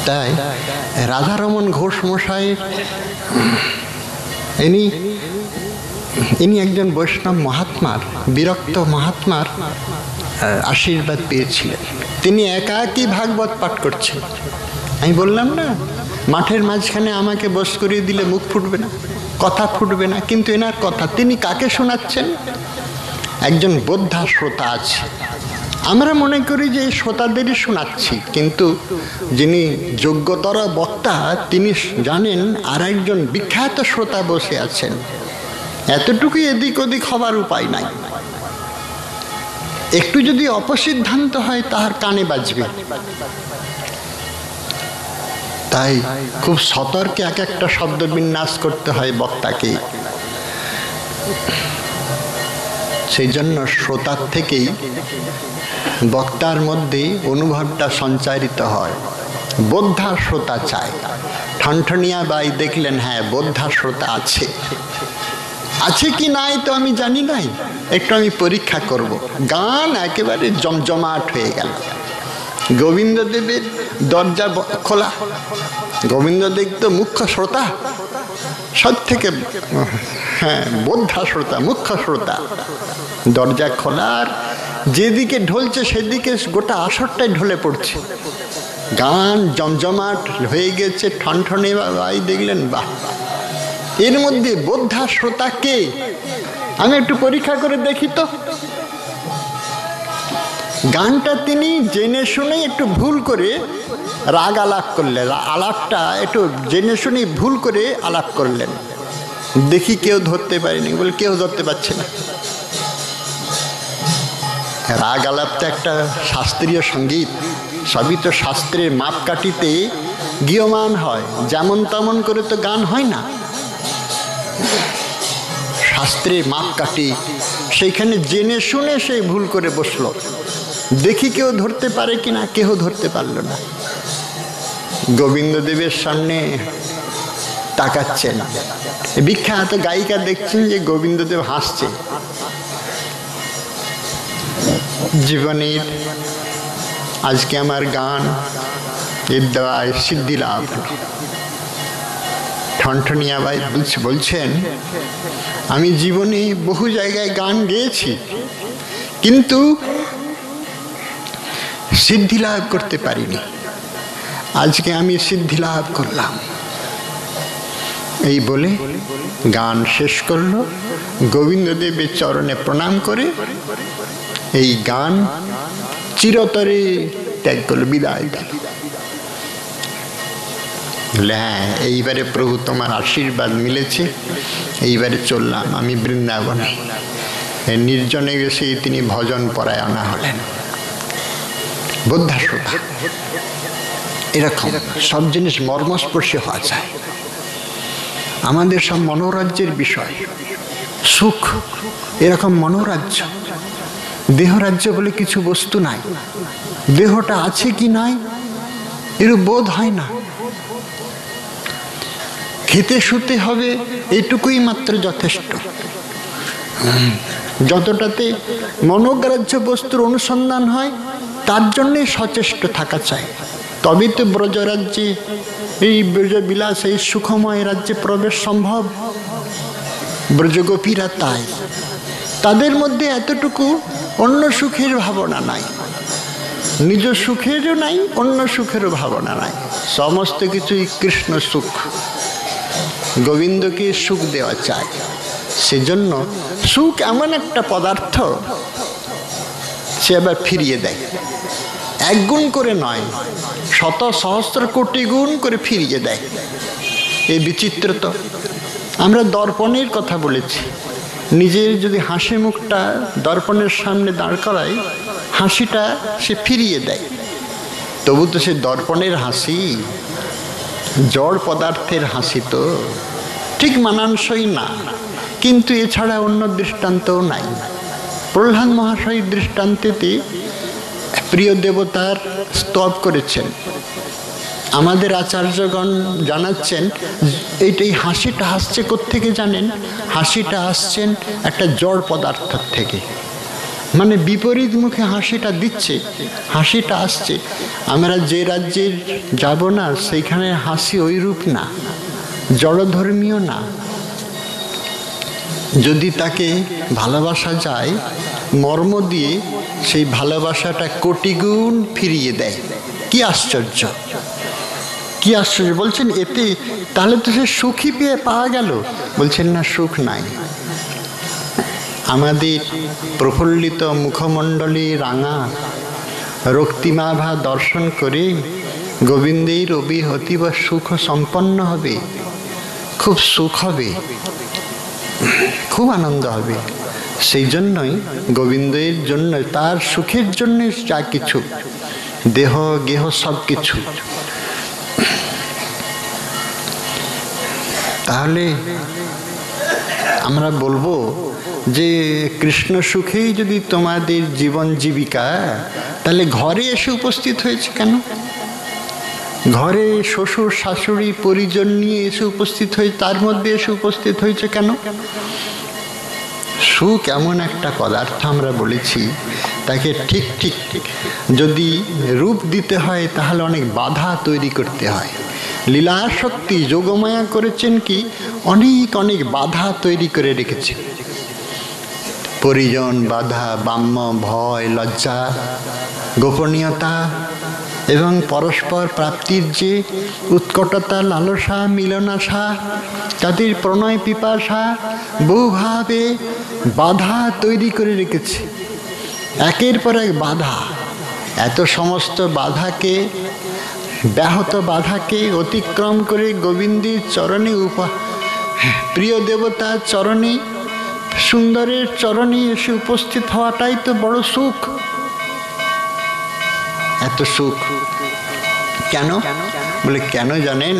তাই রাধারমণ ঘোষ মশাইয়ের ইনি একজন বৈষ্ণব মহাত্মার, বিরক্ত মহাত্মার আশীর্বাদ পেয়েছিলেন। তিনি একাকী ভাগবত পাঠ করছেন। আমি বললাম না, মাঠের মাঝখানে আমাকে বস করিয়ে দিলে মুখ ফুটবে না, কথা ফুটবে না, কিন্তু এনার কথা তিনি কাকে শোনাচ্ছেন? একজন বোদ্ধা শ্রোতা আছে। আমরা মনে করি যে এই শ্রোতাদেরই শোনাচ্ছি, কিন্তু যিনি যোগ্যতর বক্তা তিনি জানেন আর একজন বিখ্যাত শ্রোতা বসে আছেন। এতটুকুই এদিক ওদিক হবার উপায় নাই। একটু যদি অপসিদ্ধান্ত হয় তাহার কানে বাজবে। তাই খুব সতর্কে এক একটা শব্দ বিন্যাস করতে হয় বক্তাকে। সেই জন্য শ্রোতার থেকেই বক্তার মধ্যে অনুভবটা সঞ্চারিত হয়। বোদ্ধা শ্রোতা চায়। ঠনঠনিয়া বাই দেখলেন, হ্যাঁ বোদ্ধা শ্রোতা আছে, আছে কি নাই তো আমি জানি নাই, একটু আমি পরীক্ষা করব। গান একেবারে জমজমাট হয়ে গেল। গোবিন্দদেবের দরজা খোলা। গোবিন্দদেব তো মুখ্য শ্রোতা, সব থেকে হ্যাঁ বোদ্ধা শ্রোতা, মুখ্য শ্রোতা। দরজা খোলার যেদিকে ঢলছে সেদিকে গোটা আসরটাই ঢলে পড়ছে। গান জমজমাট হয়ে গেছে। ঠনঠনে বাবাই দেখলেন, বাহ, এর মধ্যে বোদ্ধা শ্রোতা কে? আমি একটু পরীক্ষা করে দেখি তো। গানটা তিনি জেনে শুনেই একটু ভুল করে রাগ আলাপ করলেন। আলাপটা একটু জেনে শুনে ভুল করে আলাপ করলেন। দেখি কেউ ধরতে পারেনি, বলে কেউ ধরতে পারছে না। রাগ আলাপটা একটা শাস্ত্রীয় সঙ্গীত, সবই তো শাস্ত্রের মাপকাঠিতে গীয়মান হয়, যেমন তেমন করে তো গান হয় না। শাস্ত্রের মাপকাঠি, সেইখানে জেনে শুনে সেই ভুল করে বসলো। দেখি কেউ ধরতে পারে কিনা, কেউ ধরতে পারল না। গোবিন্দদেবের সামনে তাকাচ্ছেন, বিখ্যাত গায়িকা দেখছেন যে গোবিন্দদেব হাসছে। জীবনের আজকে আমার গান এর দ্বারায় সিদ্ধি লাভ। ঠনঠনিয়া ভাই বলছেন, আমি জীবনে বহু জায়গায় গান গেয়েছি, কিন্তু সিদ্ধি লাভ করতে পারিনি। আজকে আমি সিদ্ধি লাভ করলাম। এই বলে গান শেষ করলো। গোবিন্দদেবের চরণে প্রণাম করে এই গান চিরতরে ত্যাগ করলো, বিদায় দিল। হ্যাঁ, এইবারে প্রভু তোমার আশীর্বাদ মিলেছে, এইবারে চললাম আমি বৃন্দাবনে। নির্জনে গেছে তিনি ভজন পরায়ণা হলেন। বোদ্ধা শ্রোতা এরকম সব জিনিস মর্মস্পর্শী হওয়া যায়। আমাদের সব মনোরাজ্যের বিষয়। সুখ এরকম মনোরাজ্য। দেহরাজ্য বলে কিছু বস্তু নাই। দেহটা আছে কি নাই এরূপ বোধ হয় না। খেতে শুতে হবে এটুকুই মাত্র যথেষ্ট। যতটাতে মনোগ্রাহ্য বস্তুর অনুসন্ধান হয় তার জন্যে সচেষ্ট থাকা চাই। তবেই তো ব্রজরাজ্যে, এই ব্রজবিলাস, এই সুখময় রাজ্যে প্রবেশ সম্ভব। ব্রজগোপীরা তাই, তাদের মধ্যে এতটুকু অন্য সুখের ভাবনা নাই, নিজ সুখেরও নাই, অন্য সুখেরও ভাবনা নাই। সমস্ত কিছুই কৃষ্ণ সুখ। গোবিন্দকে সুখ দেওয়া চায়। সেজন্য সুখ এমন একটা পদার্থ, সে আবার ফিরিয়ে দেয়। এক গুণ করে নয়, শত সহস্র কোটি গুণ করে ফিরিয়ে দেয়। এই বিচিত্র তো। আমরা দর্পণের কথা বলেছি। নিজের যদি হাসি মুখটা দর্পণের সামনে দাঁড় করায়, হাসিটা সে ফিরিয়ে দেয়। তবু তো সে দর্পণের হাসি, জড় পদার্থের হাসি তো ঠিক মানানসই না। কিন্তু এছাড়া অন্য দৃষ্টান্তও নাই। প্রহ্লাদ মহাশয়ের দৃষ্টান্তেতে প্রিয় দেবতার স্তব করেছেন। আমাদের আচার্যগণ জানাচ্ছেন এইটাই হাসিটা আসছে কোত্থেকে জানেন? হাসিটা আসছেন একটা জড় পদার্থ থেকে। মানে বিপরীত মুখে হাসিটা দিচ্ছে, হাসিটা আসছে। আমরা যে রাজ্যে যাব না সেইখানে হাসি ওইরূপ না, জড়ধর্মীয় না। যদি তাকে ভালোবাসা যায় মর্ম দিয়ে, সেই ভালোবাসাটা কোটি গুণ ফিরিয়ে দেয়। কি আশ্চর্য, কি আশ্চর্য! বলছেন এতে তাহলে তো সে সুখী পেয়ে পাওয়া গেল। বলছেন না, সুখ নাই। আমাদের প্রফুল্লিত মুখমণ্ডলী রাঙা রক্তিমাভা দর্শন করে গোবিন্দের অতিব সুখ সম্পন্ন হবে, খুব সুখ হবে, খুব আনন্দ হবে। সেই জন্যই গোবিন্দের জন্য, তার সুখের জন্য যা কিছু, দেহ গেহ সব কিছু। তাহলে আমরা বলবো যে কৃষ্ণ সুখেই যদি তোমাদের জীবন জীবিকা, তাহলে ঘরে এসে উপস্থিত হয়েছে কেন? ঘরে শ্বশুর শাশুড়ি পরিজন নিয়ে এসে উপস্থিত হয়ে, তার মধ্যে এসে উপস্থিত হয়েছে কেন? সুখ এমন একটা পদার্থ, আমরা বলেছি তাকে ঠিক ঠিক যদি রূপ দিতে হয় তাহলে অনেক বাধা তৈরি করতে হয়। লীলা শক্তি যোগমায়া করেছেন কি, অনেক অনেক বাধা তৈরি করে রেখেছেন। পরিজন বাধা, বাম্য, ভয়, লজ্জা, গোপনীয়তা এবং পরস্পর প্রাপ্তির যে উৎকটতা, লালসা, মিলনাশা, তাদের প্রণয় পিপাসা, বহুভাবে বাধা তৈরি করে রেখেছে, একের পর এক বাধা। এত সমস্ত বাধাকে, ব্যাহত বাধাকে অতিক্রম করে গোবিন্দের চরণে, প্রিয় দেবতার চরণে, সুন্দরের চরণে এসে উপস্থিত হওয়াটাই তো বড় সুখ। এত সুখ কেন? বলে কেন জানেন?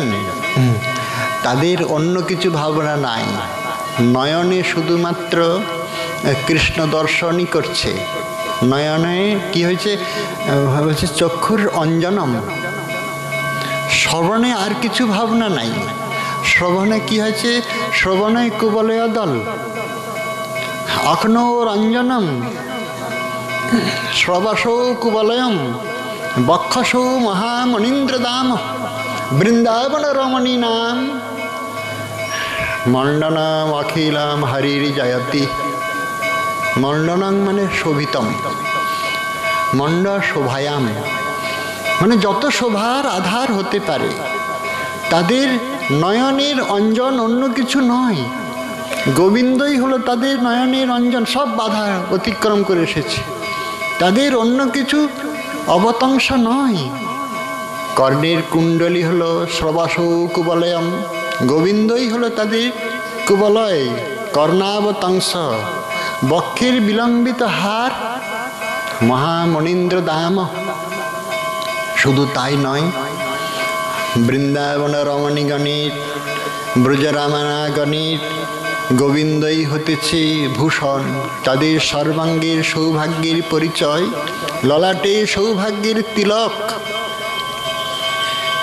তাদের অন্য কিছু ভাবনা নাই, নয়নে শুধুমাত্র কৃষ্ণ দর্শনই করছে। নয়নে কি হয়েছে? হচ্ছে চক্ষুর অঞ্জনম। শ্রবণে আর কিছু ভাবনা নাই। শ্রবণে কি হয়েছে? শ্রবণে কুবলয় দল, অখনৌ রঞ্জনম, শ্রবসৌ কুবলয়ম, বক্ষসৌ মহামণীন্দ্রদাম, বৃন্দাবন রমণী নাম, মণ্ডনম অখিলাম হরির জয়তি। মণ্ডনং মানে শোভিতম, মণ্ড শোভায়াম মানে যত শোভার আধার হতে পারে। তাদের নয়নের অঞ্জন, অন্য কিছু নয়। গোবিন্দই হলো তাদের নয়নের অঞ্জন, সব বাধা অতিক্রম করে এসেছে। তাদের অন্য কিছু অবতংশ নয়। কর্ণের কুণ্ডলী হলো শ্রবাসৌ কুবলয়ম, গোবিন্দই হলো তাদের কুবলয়, কর্ণাবতংশ। বক্ষের বিলম্বিত হার, মহামণীন্দ্র দাম। শুধু তাই নয়, বৃন্দাবন রমণীগণের, ব্রজরামানাগণের গোবিন্দই হতেছে ভূষণ। তাদের সর্বাঙ্গের সৌভাগ্যের পরিচয়, ললাটে সৌভাগ্যের তিলক,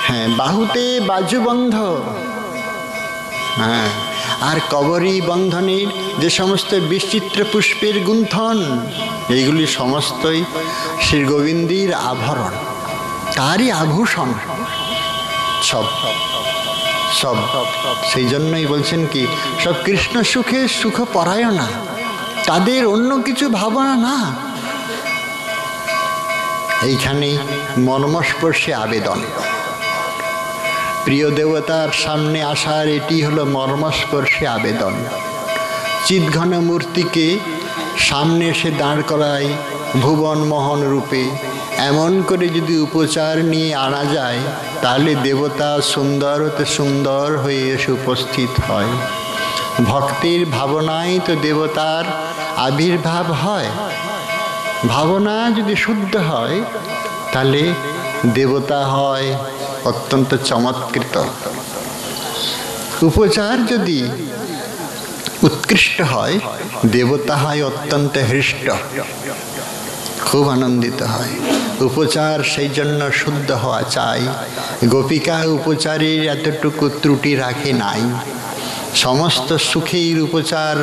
হ্যাঁ, বাহুতে বাজুবন্ধ, হ্যাঁ, আর কবরী বন্ধনের যে সমস্ত বিচিত্র পুষ্পের গুন্থন, এইগুলি সমস্তই শ্রী গোবিন্দের আভরণ, তারই আভূষণ সব সব। সেই জন্যই বলছেন কি, সব কৃষ্ণ সুখে সুখ পরায়ণা, তাদের অন্য কিছু ভাবনা না। এইখানে মর্মস্পর্শী আবেদন, প্রিয় দেবতার সামনে আসার এটি হলো মর্মস্পর্শী আবেদন। চিৎঘন মূর্তিকে সামনে এসে দাঁড় করায় ভুবন মোহন রূপে, এমন করে যদি উপচার নিয়ে আনা যায়, তাহলে দেবতা সুন্দর হতে সুন্দর হয়ে এসে উপস্থিত হয়। ভক্তির ভাবনায় তো দেবতার আবির্ভাব হয়। ভাবনা যদি শুদ্ধ হয়, তাহলে দেবতা হয় অত্যন্ত চমৎকৃত। উপচার যদি উৎকৃষ্ট হয়, দেবতা হয় অত্যন্ত হৃষ্ট, খুব আনন্দিত হয়। উপচার সেই জন্য শুদ্ধ হওয়া চাই। গোপিকা উপচারের এতটুকু ত্রুটি রাখে নাই। সমস্ত সুখের উপচার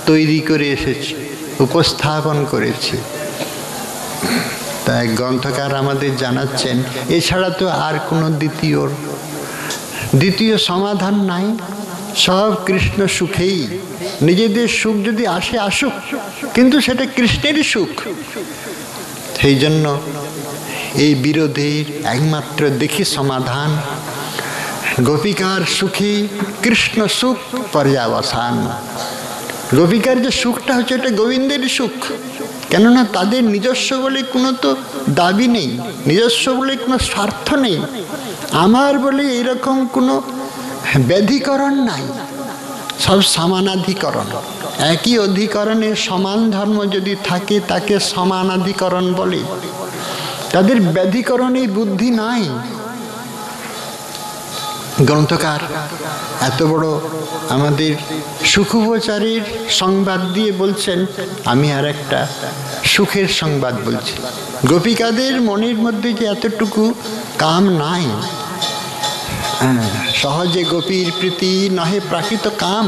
তৈরি করে এসেছে। উপস্থাপন করেছি। তাই গ্রন্থকার আমাদের জানাচ্ছেন এছাড়া তো আর কোনো দ্বিতীয় সমাধান নাই। সব কৃষ্ণ সুখেই, নিজেদের সুখ যদি আসে আসুক, কিন্তু সেটা কৃষ্ণেরই সুখ। সেই জন্য এই বিরোধের একমাত্র দেখি সমাধান, গোপিকার সুখে কৃষ্ণ সুখ পর্যাবসান। গোপিকার যে সুখটা হচ্ছে এটা গোবিন্দেরই সুখ, কেননা তাদের নিজস্ব বলে কোনো তো দাবি নেই, নিজস্ব বলে কোনো স্বার্থ নেই, আমার বলে এরকম কোনো ব্যাধিকরণ নাই, সব সমানাধিকরণ। একই অধিকরণে সমান ধর্ম যদি থাকে তাকে সমানাধিকরণ বলে। তাদের ব্যাধিকরণে বুদ্ধি নাই। গ্রন্থকার এত বড় আমাদের সুখোপচারের সংবাদ দিয়ে বলছেন, আমি আর একটা সুখের সংবাদ বলছি। গোপিকাদের মনের মধ্যে যে এতটুকু কাম নাই, সহজে গোপীর প্রীতি নহে প্রাকৃত কাম,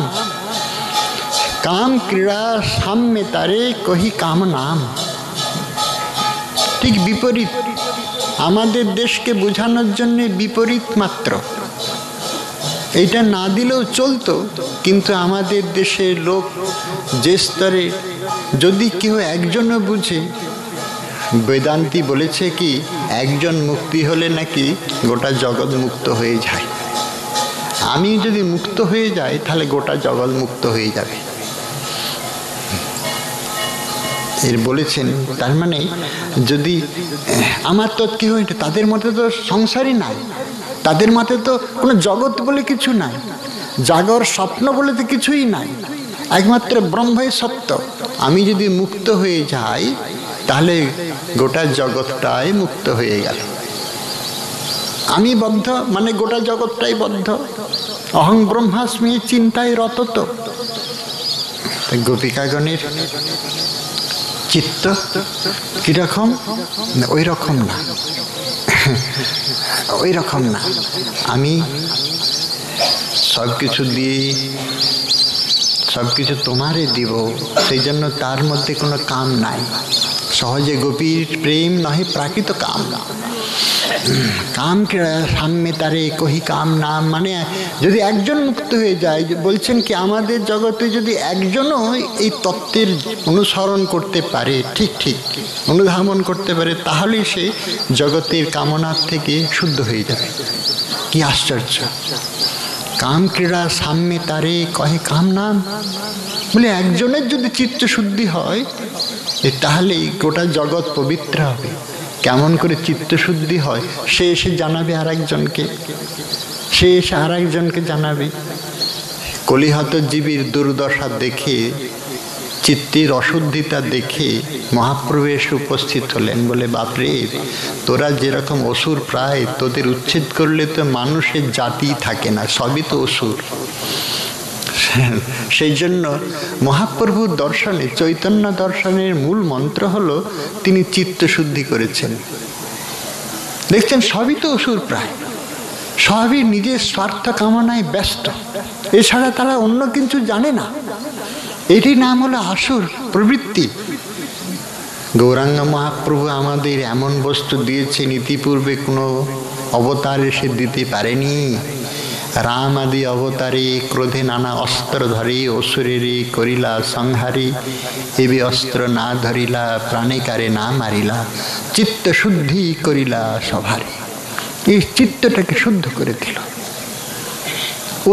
কাম ক্রীড়া সাম্যে তারে কহি কাম নাম। ঠিক বিপরীত, আমাদের দেশকে বোঝানোর জন্য বিপরীত মাত্র। এইটা না দিলেও চলতো, কিন্তু আমাদের দেশের লোক যে স্তরে, যদি কেউ একজনও বুঝে, বেদান্তি বলেছে কি একজন মুক্তি হলে নাকি গোটা জগৎ মুক্ত হয়ে যায়। আমি যদি মুক্ত হয়ে যাই তাহলে গোটা জগৎ মুক্ত হয়ে যাবে। এর বলেছেন তার মানে যদি আমার তো কেউ, তাদের মধ্যে তো সংসারই নাই, তাদের মধ্যে তো কোনো জগৎ বলে কিছু নাই, জাগর স্বপ্ন বলে তো কিছুই নাই, একমাত্র ব্রহ্মই সত্য। আমি যদি মুক্ত হয়ে যাই তাহলে গোটা জগৎটাই মুক্ত হয়ে গেল। আমি বদ্ধ মানে গোটা জগৎটাই বদ্ধ। অহং ব্রহ্মাস্মি চিন্তায় রত। তো গোপিকাগণের চিত্ত কিরকম? ওই রকম না, ওই রকম না। আমি সব কিছু দিয়ে সব কিছু তোমারে দিব, সেই জন্য তার মধ্যে কোনো কাম নাই। সহজে গোপীর প্রেম নহে প্রাকৃত কাম, কাম সাম্যে তারে কহি কাম নাম। মানে যদি একজন মুক্ত হয়ে যায়, বলছেন কি আমাদের জগতে যদি একজনও এই তত্ত্বের অনুসরণ করতে পারে, ঠিক অনুধাবন করতে পারে, তাহলেই সে জগতের কামনার থেকে শুদ্ধ হয়ে যাবে। কি আশ্চর্য! কাম ক্রীড়া সাম্যে তারে কহে কাম নাম। বলে একজনের যদি চিত্তশুদ্ধি হয় তাহলেই গোটা জগৎ পবিত্র হবে। কেমন করে চিত্তশুদ্ধি হয়? সে এসে জানাবে আর একজনকে, সে এসে আর একজনকে জানাবে। কলিহত জীবীর দুর্দশা দেখে, চিত্তের অশুদ্ধিতা দেখে মহাপ্রভু এসে উপস্থিত হলেন। বলে বাপরে, তোরা যেরকম অসুর প্রায়, তোদের উচ্ছেদ করলে তো মানুষের জাতি থাকে না, সবই তো অসুর। সেই জন্য মহাপ্রভুর দর্শনে, চৈতন্য দর্শনের মূল মন্ত্র হলো তিনি চিত্তশুদ্ধি করেছেন। দেখছেন সবই তো অসুর প্রায়, সবই নিজের স্বার্থ কামনায় ব্যস্ত, এছাড়া তারা অন্য কিছু জানে না। এটি নাম হলো আসুর প্রবৃত্তি। গৌরাঙ্গ মহাপ্রভু আমাদের এমন বস্তু দিয়েছেন ইতিপূর্বে কোনো অবতার এসে দিতে পারেনি। রাম আদি অবতারে ক্রোধে নানা অস্ত্র ধরে, অসুরেরে করিলা সংহারে, এবে অস্ত্র না ধরিলা, প্রাণিকারে না মারিলা, চিত্ত শুদ্ধি করিলা সভারে। এই চিত্তটাকে শুদ্ধ করে দিল,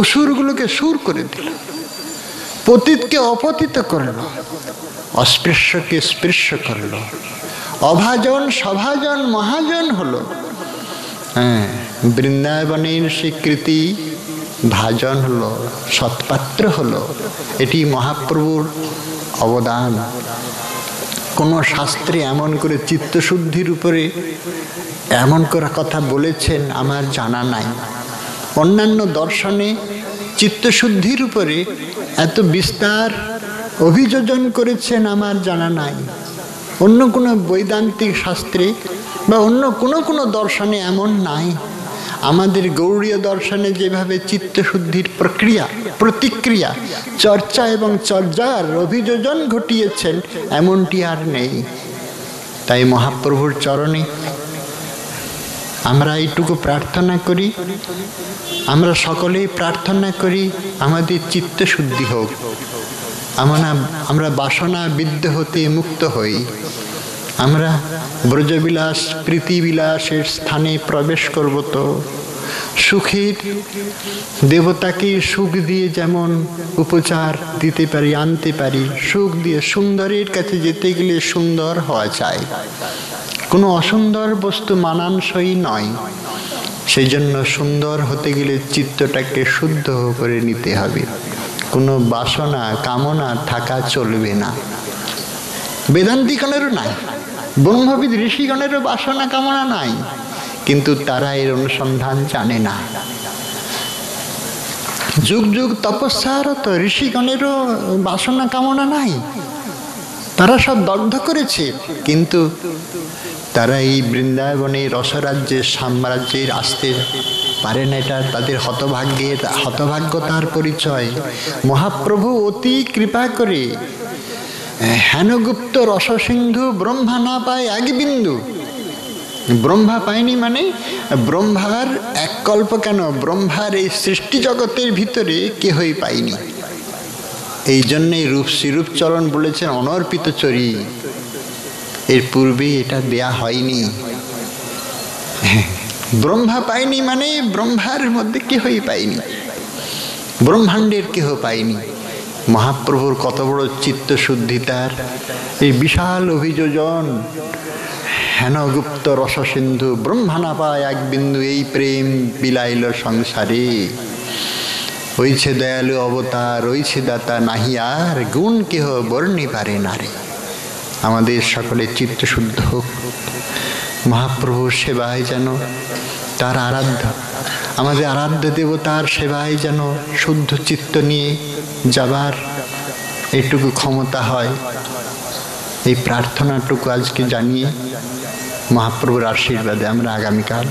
অসুরগুলোকে সুর করে দিল, পতিতকে অপতিত করল, অস্পৃশ্যকে স্পৃশ্য করল, অভাজন সভাজন মহাজন হলো। বৃন্দাবনের স্বীকৃতি ভাজন হলো, সৎপাত্র হলো। এটি মহাপ্রভুর অবদান। কোন শাস্ত্রে এমন করে চিত্তশুদ্ধির উপরে এমন করে কথা বলেছেন আমার জানা নাই। অন্যান্য দর্শনে চিত্তশুদ্ধির উপরে এত বিস্তার অভিযোজন করেছেন আমার জানা নাই। অন্য কোনো বৈদান্তিক শাস্ত্রে বা অন্য কোনো দর্শনে এমন নাই। আমাদের গৌড়ীয় দর্শনে যেভাবে চিত্তশুদ্ধির প্রক্রিয়া প্রতিক্রিয়া চর্চা এবং চর্যার অভিযোজন ঘটিয়েছেন এমনটি আর নেই। তাই মহাপ্রভুর চরণে আমরা এইটুকু প্রার্থনা করি, আমরা সকলেই প্রার্থনা করি আমাদের চিত্তশুদ্ধি হোক, আমরা বাসনা বিদ্ধ হতে মুক্ত হই, আমরা ব্রজবিলাস প্রীতিবিলাসের স্থানে প্রবেশ করব তো সুখের দেবতাকে সুখ দিয়ে যেমন উপচার দিতে পারি, আনতে পারি, সুখ দিয়ে সুন্দরের কাছে যেতে গেলে সুন্দর হওয়া চাই, কোনো অসুন্দর বস্তু মানানসই নয়। সেই জন্য সুন্দর হতে গেলে চিত্তটাকে শুদ্ধ করে নিতে হবে, কোনো বাসনা কামনা থাকা চলবে না। বেদান্তিগণেরও নাই, ব্রহ্মবিদ ঋষিগণেরও বাসনা কামনা নাই, কিন্তু তারা এর অনুসন্ধান জানে না। যুগ যুগ তপস্যারত ঋষিগণেরও বাসনা কামনা নাই, তারা সব দগ্ধ করেছে, কিন্তু তারা এই বৃন্দাবনে রসরাজ্যের সাম্রাজ্যের আসতে পারে না। এটা তাদের হতভাগ্যতার পরিচয়। মহাপ্রভু অতি কৃপা করে হেনগুপ্ত রসসিন্ধু ব্রহ্মা না পায় এক বিন্দু। ব্রহ্মা পায়নি মানে ব্রহ্মার এক কল্প কেন, ব্রহ্মার এই সৃষ্টি জগতের ভিতরে কেহই পায়নি। এই জন্যই শ্রীরূপচরণ বলেছেন অনর্পিত চরি, এর পূর্বে এটা দেয়া হয়নি। ব্রহ্মা পায়নি মানে ব্রহ্মার মধ্যে কেহই পায়নি, ব্রহ্মাণ্ডের কেহ পায়নি। মহাপ্রভুর কত বড় চিত্তশুদ্ধি, তার এই বিশাল অভিযোজন, হেনগুপ্ত রসসিন্ধু ব্রহ্মা না পায় এক বিন্দু, এই প্রেম বিলাইল সংসারে। হইছে দয়ালু অবতার, হইছে দাতা নাহি আর, গুণ কেহ বর্ণি পারে না রে। আমাদের সকলের চিত্তশুদ্ধ হোক, মহাপ্রভুর সেবায় যেন, তার আরাধ্য, আমাদের আরাধ্য দেবতার সেবায় যেন শুদ্ধ চিত্ত নিয়ে যাবার এইটুকু ক্ষমতা হয়। এই প্রার্থনাটুকু আজকে জানিয়ে মহাপ্রভুর আশীর্বাদে আমরা আগামীকাল